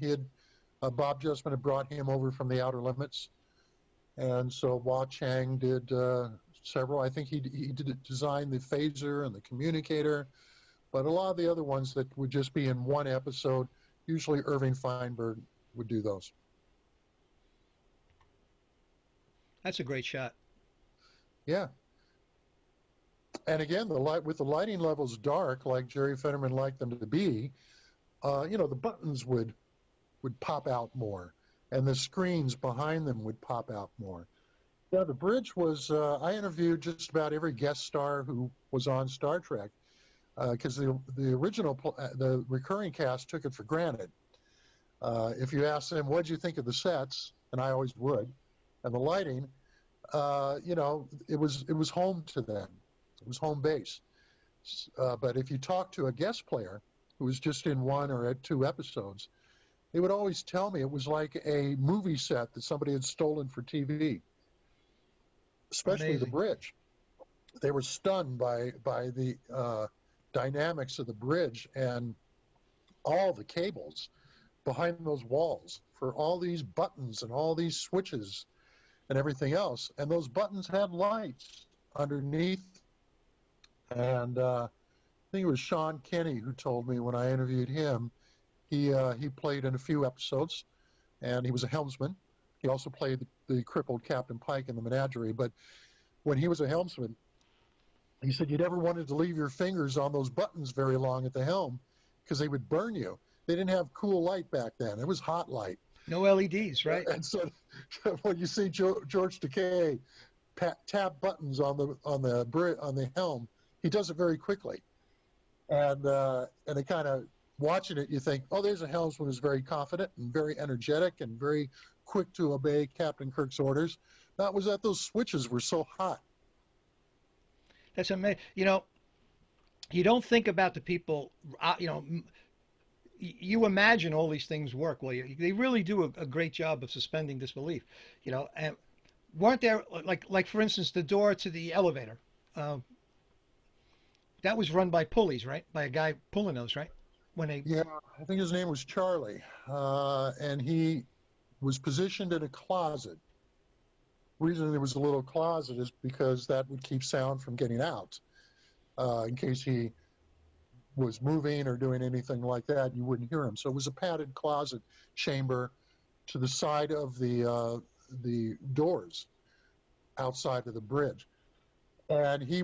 Bob Justman had brought him over from the Outer Limits, and so Wal Chang did several. I think he did design the phaser and the communicator, but a lot of the other ones that would just be in one episode, usually Irving Feinberg would do those. That's a great shot. Yeah. And again, with the lighting levels dark, like Jerry Fenneman liked them to be, the buttons would pop out more, and the screens behind them would pop out more. Yeah, the bridge was. I interviewed just about every guest star who was on Star Trek, because the recurring cast took it for granted. If you ask them, "What did you think of the sets?" and I always would, and the lighting, it was home to them. It was home base. But if you talk to a guest player who was just in one or two episodes, they would always tell me it was like a movie set that somebody had stolen for TV, especially Amazing. The bridge. They were stunned by the dynamics of the bridge and all the cables behind those walls for all these buttons and all these switches and everything else. And those buttons had lights underneath. And I think it was Sean Kenny who told me when I interviewed him, he played in a few episodes, and he was a helmsman. He also played the crippled Captain Pike in the Menagerie. But when he was a helmsman, he said you never wanted to leave your fingers on those buttons very long at the helm because they would burn you. They didn't have cool light back then. It was hot light. No LEDs, right? And so when you see George Takei tap buttons on the helm, he does it very quickly. And it kind of, watching it, you think, oh, there's a helmsman who's very confident and very energetic and very quick to obey Captain Kirk's orders. That was that those switches were so hot. That's amazing. You don't think about the people, you imagine all these things work. Well, they really do a great job of suspending disbelief, and weren't there, like for instance, the door to the elevator, that was run by pulleys, right? By a guy pulling those, right? Yeah, I think his name was Charlie, and he was positioned in a closet. The reason there was a little closet is because that would keep sound from getting out. In case he was moving or doing anything like that, you wouldn't hear him. So it was a padded closet chamber to the side of the doors outside of the bridge. And he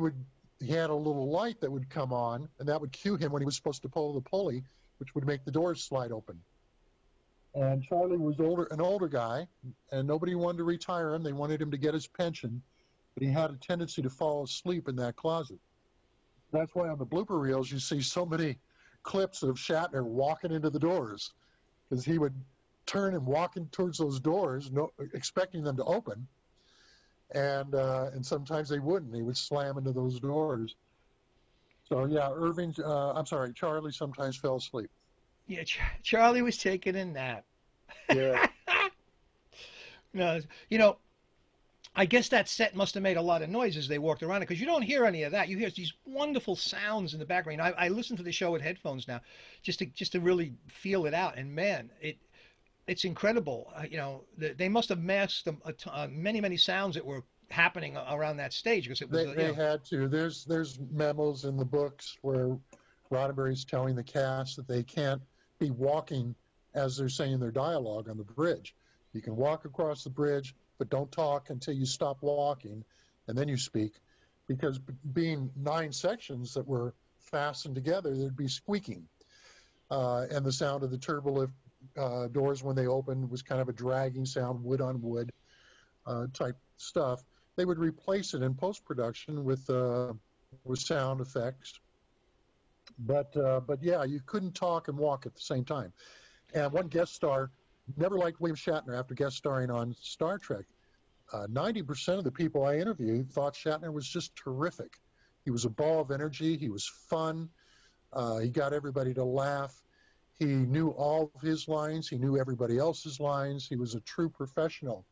had a little light that would come on, and that would cue him when he was supposed to pull the pulley, which would make the doors slide open. And Charlie was an older guy, and nobody wanted to retire him. They wanted him to get his pension, but he had a tendency to fall asleep in that closet. That's why on the blooper reels you see so many clips of Shatner walking into the doors, because he would turn and walk in towards those doors, expecting them to open, and sometimes they wouldn't. He would slam into those doors. So yeah, Charlie sometimes fell asleep. Yeah, Charlie was taking a nap. Yeah. No, you know, I guess that set must have made a lot of noise as they walked around it, because you don't hear any of that. You hear these wonderful sounds in the background. I listen to the show with headphones now, just to really feel it out. And man, it's incredible. You know, they must have masked many sounds that were happening around that stage, because it was. They had to. There's memos in the books where Roddenberry's telling the cast that they can't be walking as they're saying their dialogue on the bridge. You can walk across the bridge, but don't talk until you stop walking, and then you speak, because being 9 sections that were fastened together, there'd be squeaking, and the sound of the turbolift doors when they opened was kind of a dragging sound, wood on wood type stuff. They would replace it in post-production with sound effects, but yeah, you couldn't talk and walk at the same time. And one guest star never liked William Shatner after guest starring on Star Trek. 90% of the people I interviewed thought Shatner was just terrific. He was a ball of energy. He was fun. He got everybody to laugh. He knew all of his lines. He knew everybody else's lines. He was a true professional.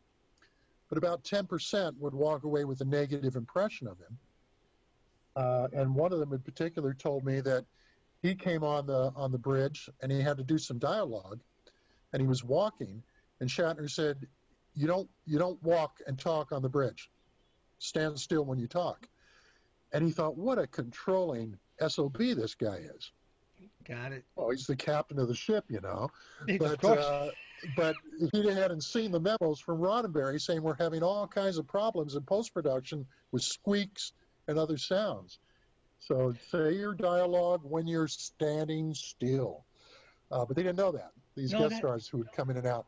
But about 10% would walk away with a negative impression of him. And one of them in particular told me that he came on the bridge and he had to do some dialogue, and he was walking, and Shatner said, you don't walk and talk on the bridge. Stand still when you talk. And he thought, what a controlling SOB this guy is. Got it. Well, he's the captain of the ship, you know. Of course. But if he hadn't seen the memos from Roddenberry saying we're having all kinds of problems in post-production with squeaks and other sounds. So say your dialogue when you're standing still. But they didn't know that. These guest stars who would come in and out.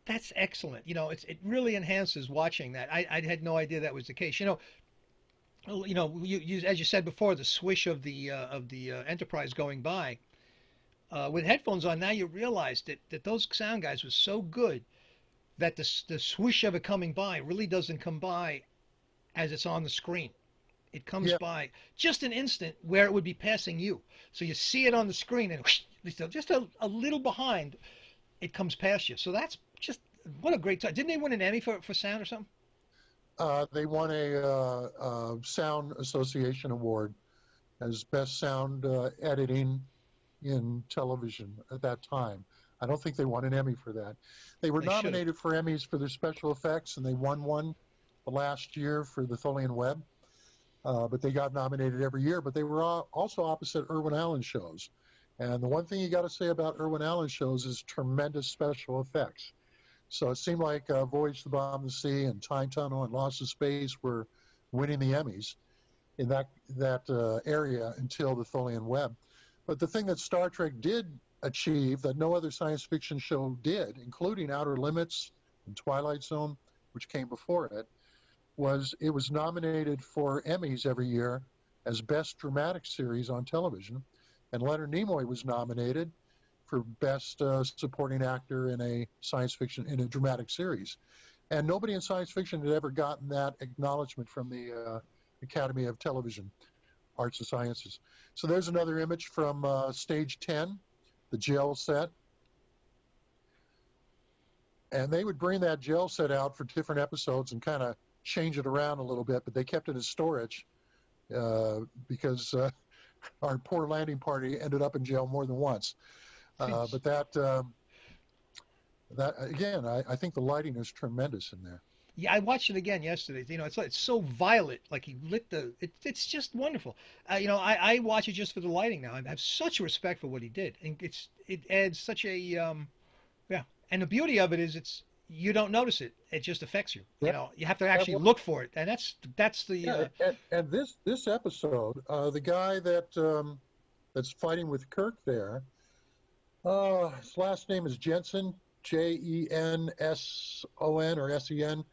That's excellent. You know, it really enhances watching that. I had no idea that was the case. You as you said before, the swish of the Enterprise going by. With headphones on now, you realize that those sound guys were so good that the swish of it coming by really doesn't come by as it's on the screen. It comes by just an instant where it would be passing you. So you see it on the screen, and just a little behind, it comes past you. So that's just, what a great time. Didn't they win an Emmy for sound or something? They won a Sound Association Award as Best Sound Editing in Television at that time. I don't think they won an Emmy for that. They were nominated for Emmys for their special effects, and they won one the last year for the Tholian Web. But they got nominated every year. But they were also opposite Irwin Allen shows. And the one thing you got to say about Irwin Allen shows is tremendous special effects. So it seemed like Voyage to the Bottom of the Sea and Time Tunnel and Lost in Space were winning the Emmys in that area until the Tholian Web. But the thing that Star Trek did achieve that no other science fiction show did, including Outer Limits and Twilight Zone, which came before it, was nominated for Emmys every year as Best Dramatic Series on television. And Leonard Nimoy was nominated for Best Supporting Actor in a dramatic series. And nobody in science fiction had ever gotten that acknowledgement from the Academy of Television Arts and Sciences. So there's another image from Stage 10, the gel set. And they would bring that gel set out for different episodes and kind of change it around a little bit, but they kept it in storage because our poor landing party ended up in jail more than once. But that again, I think the lighting is tremendous in there. Yeah, I watched it again yesterday. You know, it's so violet. Like he lit the. It's just wonderful. You know, I watch it just for the lighting now. I have such respect for what he did, and it adds such a yeah. And the beauty of it is you don't notice it. It just affects you. You Yeah. know, you have to And actually look for it, and that's the yeah, and this episode, the guy that's fighting with Kirk there, his last name is Jensen, Jenson or Sen.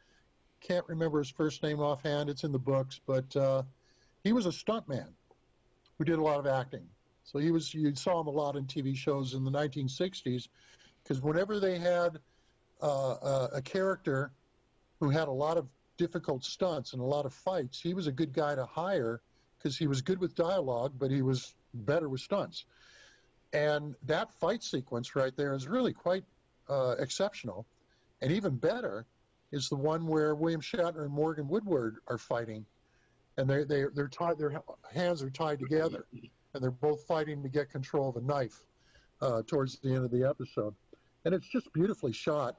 Can't remember his first name offhand. It's in the books, but he was a stuntman who did a lot of acting. So you saw him a lot in TV shows in the 1960s, because whenever they had a character who had a lot of difficult stunts and a lot of fights, he was a good guy to hire because he was good with dialogue, but he was better with stunts. And that fight sequence right there is really quite exceptional. And even better is the one where William Shatner and Morgan Woodward are fighting, and they're tied, their hands are tied together, and they're both fighting to get control of a knife towards the end of the episode. And it's just beautifully shot.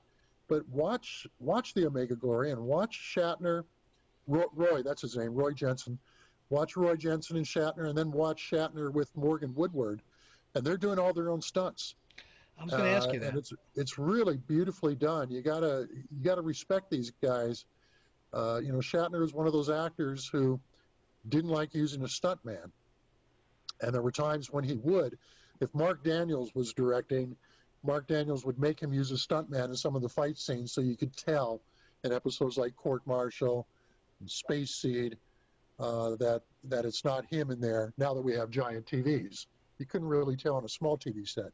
But watch the Omega Glory and watch Shatner, Roy, that's his name, Roy Jensen. Watch Roy Jensen and Shatner, and then watch Shatner with Morgan Woodward, and they're doing all their own stunts. I was going to ask you that. And it's really beautifully done. You gotta respect these guys. You know, Shatner is one of those actors who didn't like using a stuntman, and there were times when he would. If Mark Daniels was directing, Mark Daniels would make him use a stuntman in some of the fight scenes, so you could tell in episodes like Court Martial and Space Seed that it's not him in there. Now that we have giant TVs, you couldn't really tell on a small TV set.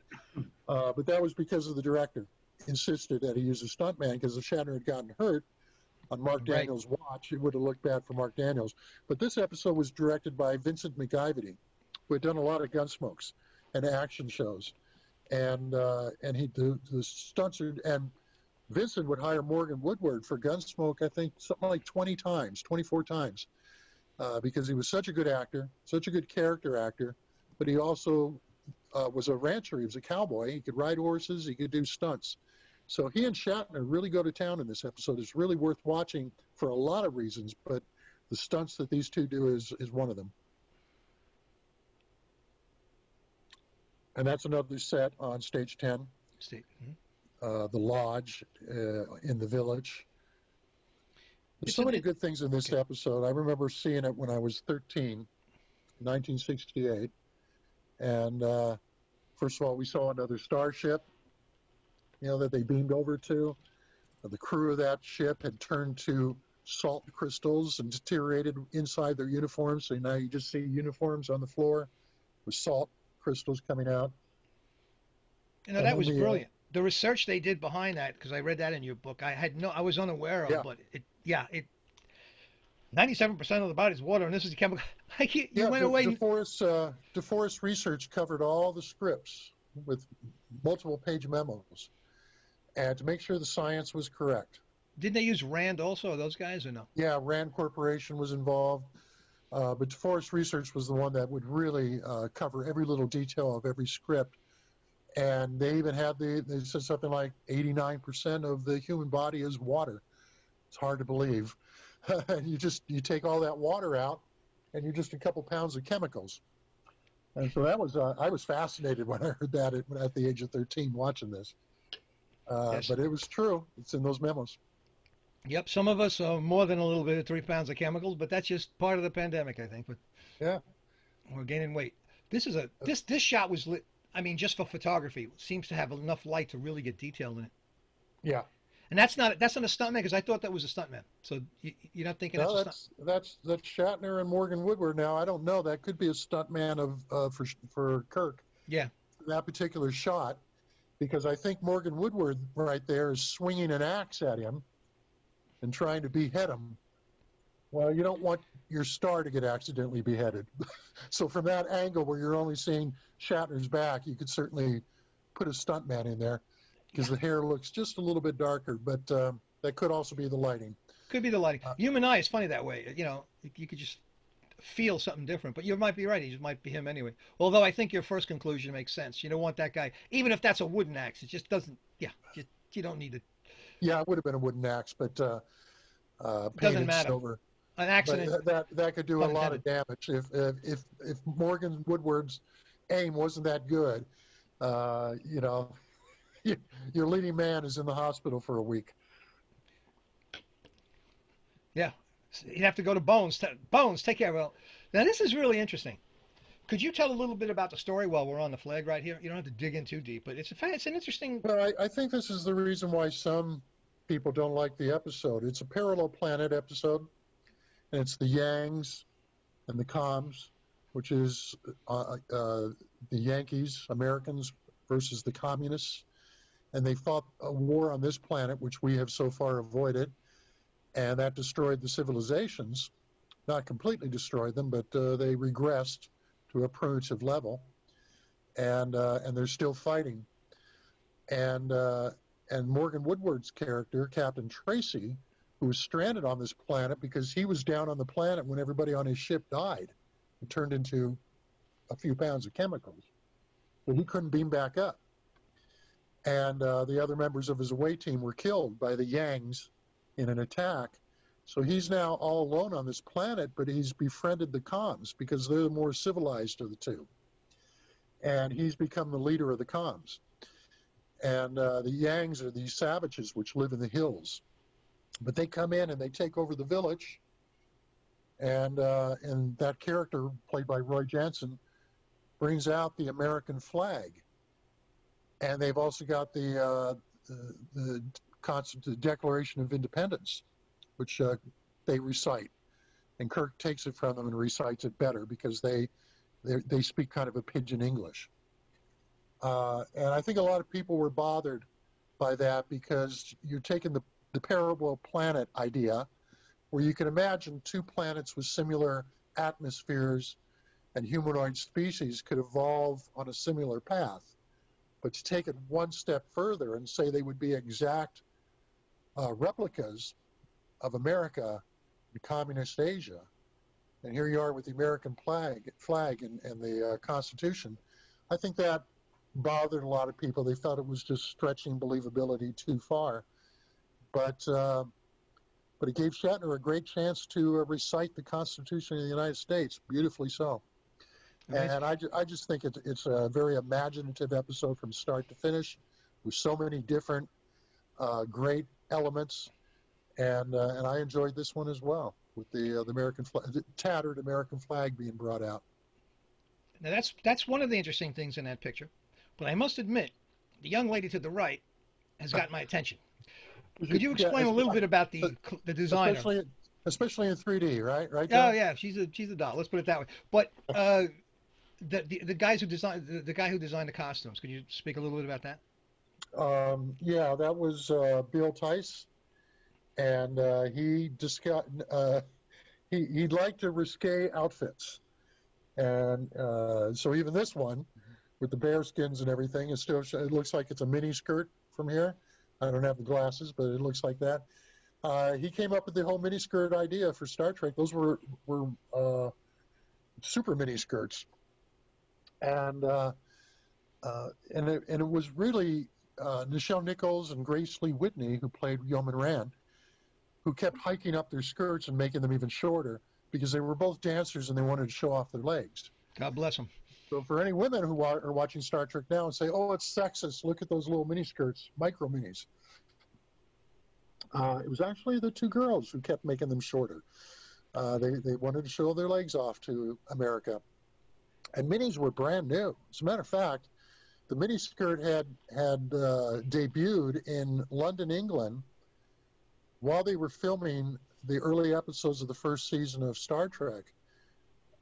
But that was because of the director insisted that he use a stuntman, because if Shatner had gotten hurt on Mark Daniels' watch, it would have looked bad for Mark Daniels. But this episode was directed by Vincent McIvety, who had done a lot of Gunsmokes and action shows. And the stunts are, and Vincent would hire Morgan Woodward for Gunsmoke, I think something like 24 times, because he was such a good actor, such a good character actor, but he also was a rancher. He was a cowboy. He could ride horses. He could do stunts. So he and Shatner really go to town in this episode. It's really worth watching for a lot of reasons, but the stunts that these two do is one of them. And that's another set on stage 10. The lodge in the village. There's so many good things in this episode. I remember seeing it when I was 13, 1968. And first of all, we saw another starship, you know, that they beamed over to. The crew of that ship had turned to salt crystals and deteriorated inside their uniforms. So now you just see uniforms on the floor with salt crystals coming out. You know, that was brilliant. The research they did behind that, because I read that in your book, I was unaware of, but 97% of the body's water, and this is the chemical. You went away. DeForest Research covered all the scripts with multiple page memos, and to make sure the science was correct. Didn't they use Rand also, those guys, or no? Yeah, Rand Corporation was involved. But DeForest Research was the one that would really cover every little detail of every script. And they even had they said something like 89% of the human body is water. It's hard to believe. you take all that water out, and you're just a couple pounds of chemicals. And so that was I was fascinated when I heard that at the age of 13 watching this. Yes. But it was true. It's in those memos. Yep, some of us are more than a little bit of 3 pounds of chemicals, but that's just part of the pandemic, I think. But yeah, we're gaining weight. This shot was lit. I mean, just for photography, it seems to have enough light to really get detail in it. Yeah, and that's not a stuntman, because I thought that was a stuntman. So you're not thinking that's Shatner and Morgan Woodward. Now I don't know. That could be a stuntman for Kirk. Yeah, that particular shot, because I think Morgan Woodward right there is swinging an axe at him and trying to behead him. Well, you don't want your star to get accidentally beheaded. So from that angle where you're only seeing Shatner's back, you could certainly put a stuntman in there, because the hair looks just a little bit darker, but that could also be the lighting. Could be the lighting. Human eye is funny that way. You know, you could just feel something different, but you might be right. It might be him anyway. Although I think your first conclusion makes sense. You don't want that guy, even if that's a wooden axe. It just doesn't. Yeah, you don't need to. Yeah, it would have been a wooden axe, but Doesn't painted matter. silver. An accident. But that could do a Pun lot of damage if Morgan Woodward's aim wasn't that good. You know, your leading man is in the hospital for a week. Yeah, you have to go to Bones. Bones, take care. Well, now this is really interesting. Could you tell a little bit about the story while we're on the flag right here? You don't have to dig in too deep, but it's an interesting. Well, I think this is the reason why some people don't like the episode. It's a parallel planet episode, and it's the Yangs and the Coms, which is the Yankees, Americans versus the communists, and they fought a war on this planet, which we have so far avoided, and that destroyed the civilizations. Not completely destroyed them, but they regressed to a primitive level, and they're still fighting. And Morgan Woodward's character, Captain Tracy, who was stranded on this planet because he was down on the planet when everybody on his ship died. It turned into a few pounds of chemicals, but he couldn't beam back up. And the other members of his away team were killed by the Yangs in an attack. So he's now all alone on this planet, but he's befriended the Coms because they're the more civilized of the two. And he's become the leader of the Coms. And the Yangs are these savages which live in the hills. But they come in and they take over the village. And that character, played by Roy Jansen, brings out the American flag. And they've also got the Declaration of Independence, which they recite, and Kirk takes it from them and recites it better because they speak kind of a pidgin English. And I think a lot of people were bothered by that because you're taking the parallel planet idea, where you can imagine two planets with similar atmospheres and humanoid species could evolve on a similar path. But to take it one step further and say they would be exact replicas of America and communist Asia, and here you are with the American flag and the Constitution, I think that bothered a lot of people. They felt it was just stretching believability too far. But it gave Shatner a great chance to recite the Constitution of the United States, beautifully so. And I just think it's a very imaginative episode from start to finish, with so many different great elements, and I enjoyed this one as well, with the American flag, the tattered American flag being brought out. Now that's one of the interesting things in that picture, but I must admit, the young lady to the right has got my attention. Could you explain a little bit about the designer? Especially in 3D, right? Right. Oh yeah, she's a doll. Let's put it that way. But the guys who designed the guy who designed the costumes. Could you speak a little bit about that? Yeah, that was Bill Tice, and he liked to risque outfits, and so even this one, with the bear skins and everything, it looks like it's a mini skirt from here. I don't have the glasses, but it looks like that. He came up with the whole mini skirt idea for Star Trek. Those were super mini skirts, and it was really Nichelle Nichols and Grace Lee Whitney, who played Yeoman Rand, who kept hiking up their skirts and making them even shorter because they were both dancers and they wanted to show off their legs. God bless them. So for any women who are watching Star Trek now and say, "Oh, it's sexist. Look at those little mini skirts, micro minis." It was actually the two girls who kept making them shorter. They wanted to show their legs off to America. And minis were brand new. As a matter of fact, the miniskirt had debuted in London, England, while they were filming the early episodes of the first season of Star Trek,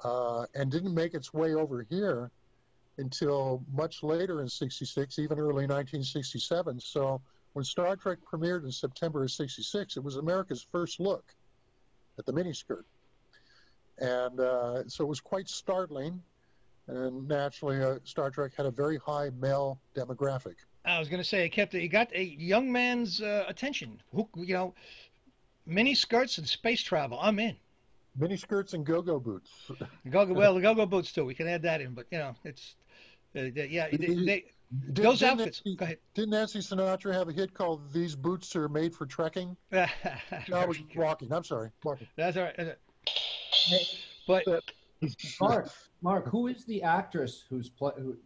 and didn't make its way over here until much later in '66, even early 1967. So when Star Trek premiered in September of '66, it was America's first look at the miniskirt. And so it was quite startling. And naturally, Star Trek had a very high male demographic. I was going to say, it got a young man's attention. Mini skirts and space travel. I'm in. Mini skirts and go-go boots. The go-go boots too. We can add that in, but it's Those outfits. Go ahead. Didn't Nancy Sinatra have a hit called "These Boots Are Made for Trekking"? I was walking. I'm sorry, walking. That's all right. That's But but Mark, who is the actress who's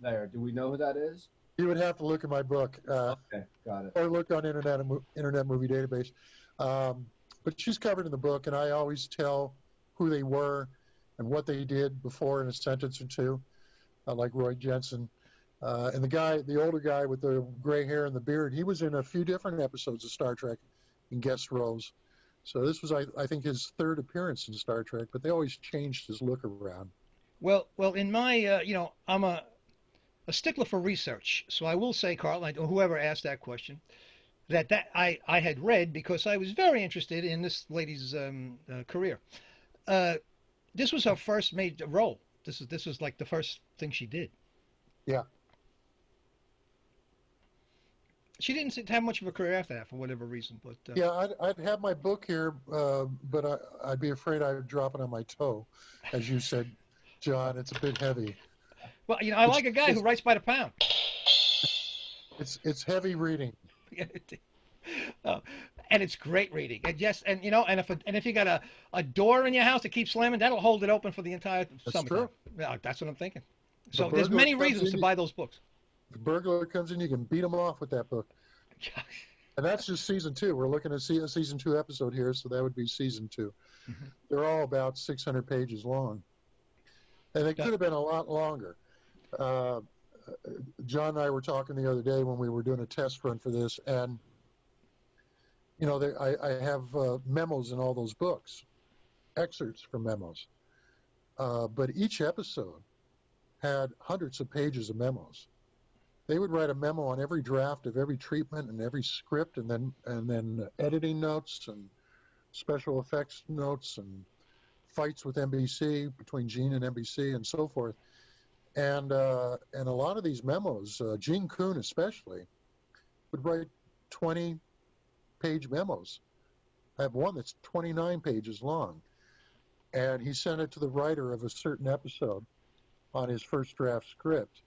there? Do we know who that is? You would have to look at my book. Okay, got it. Or look on Internet Movie Database. But she's covered in the book, and I always tell who they were and what they did before in a sentence or two, like Roy Jensen. And the older guy with the gray hair and the beard, he was in a few different episodes of Star Trek in guest roles. So this was, I think, his third appearance in Star Trek, but they always changed his look around. well, in my, I'm a stickler for research. So I will say, Carl, or whoever asked that question, that I had read because I was very interested in this lady's career. This was her first major role. This was like the first thing she did. Yeah. She didn't have much of a career after that for whatever reason. But yeah, I'd have my book here, but I'd be afraid I would drop it on my toe, as you said, John. It's a bit heavy. Well, I like a guy who writes by the pound. It's heavy reading. And it's great reading. And yes, and if you got a door in your house that keeps slamming, that'll hold it open for the entire summer. True. Yeah, that's what I'm thinking. So there's many reasons to buy those books. If the burglar comes in, you can beat him off with that book. And that's just season 2. We're looking at a season 2 episode here, so that would be season 2. Mm-hmm. They're all about 600 pages long. And they could have been a lot longer. John and I were talking the other day when we were doing a test run for this, and I have memos in all those books, excerpts from memos. But each episode had hundreds of pages of memos. They would write a memo on every draft of every treatment and every script, and then editing notes and special effects notes and fights with NBC, between Gene and NBC, and so forth. And a lot of these memos, Gene Kuhn especially, would write 20-page memos. I have one that's 29 pages long. And he sent it to the writer of a certain episode on his first draft script,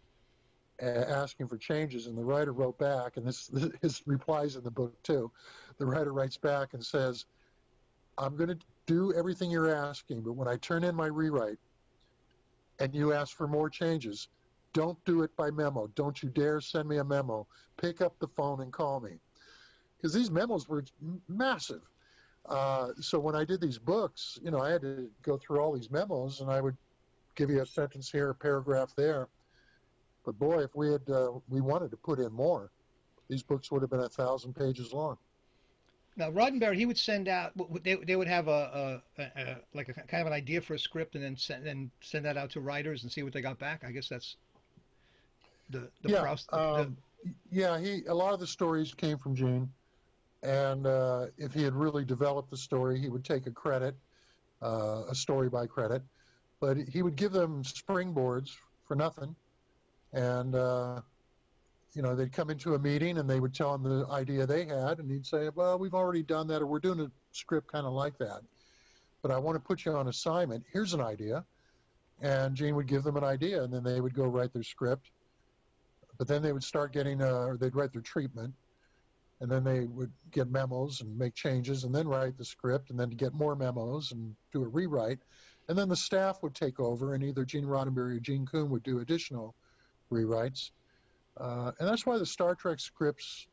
asking for changes. And the writer wrote back, and this his replies in the book too. The writer writes back and says, "I'm going to do everything you're asking, but when I turn in my rewrite and you ask for more changes, don't do it by memo. Don't you dare send me a memo. Pick up the phone and call me." Because these memos were massive. So when I did these books, I had to go through all these memos, and I would give you a sentence here, a paragraph there. But boy, if we wanted to put in more, these books would have been 1,000 pages long. Now, Roddenberry, he would send out. They would have a kind of an idea for a script, and then send that out to writers and see what they got back. I guess that's the process. A lot of the stories came from Gene, and if he had really developed the story, he would take a credit, a story by credit, but he would give them springboards for nothing, and they'd come into a meeting and they would tell him the idea they had, and he'd say, "Well, we've already done that, or we're doing a script kind of like that, but I want to put you on assignment. Here's an idea." And Gene would give them an idea, and then they would go write their script. But then they would start getting, they'd write their treatment, and then they would get memos and make changes, and then write the script, and then get more memos and do a rewrite. And then the staff would take over, and either Gene Roddenberry or Gene Kuhn would do additional rewrites. And that's why the Star Trek scripts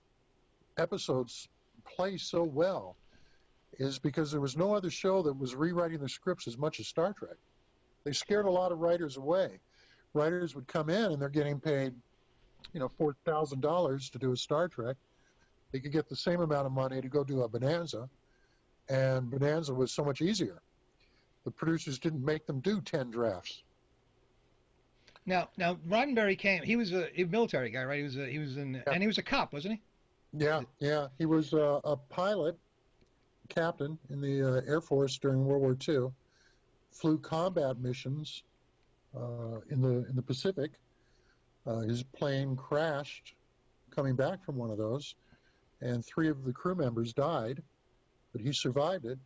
episodes play so well, is because there was no other show that was rewriting their scripts as much as Star Trek. They scared a lot of writers away. Writers would come in and they're getting paid, $4,000 to do a Star Trek. They could get the same amount of money to go do a Bonanza, and Bonanza was so much easier. The producers didn't make them do 10 drafts. Now Roddenberry came. He was a military guy, right? He was and he was a cop, wasn't he? Yeah. He was a pilot, captain in the Air Force during World War II. Flew combat missions in the Pacific. His plane crashed coming back from one of those, and 3 of the crew members died, but he survived it.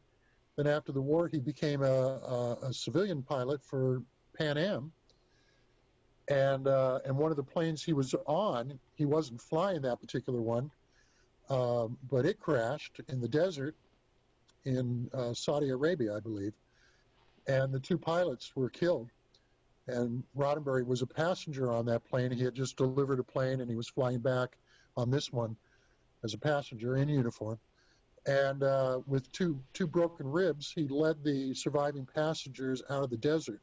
Then after the war, he became a civilian pilot for Pan Am. And one of the planes he was on, he wasn't flying that particular one, but it crashed in the desert in Saudi Arabia, I believe. And the two pilots were killed. And Roddenberry was a passenger on that plane. He had just delivered a plane, and he was flying back on this one as a passenger in uniform. And with two broken ribs, he led the surviving passengers out of the desert,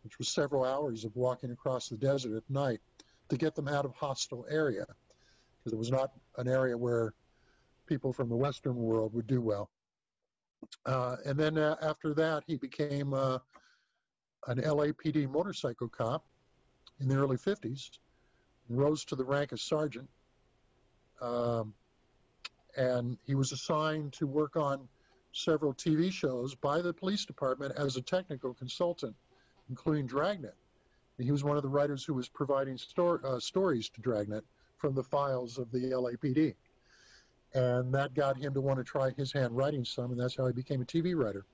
which was several hours of walking across the desert at night to get them out of hostile area, because it was not an area where people from the Western world would do well. And then after that, he became an LAPD motorcycle cop in the early 50s and rose to the rank of sergeant. And he was assigned to work on several TV shows by the police department as a technical consultant, including Dragnet. And he was one of the writers who was providing stories to Dragnet from the files of the LAPD. And that got him to want to try his hand writing some, and that's how he became a TV writer.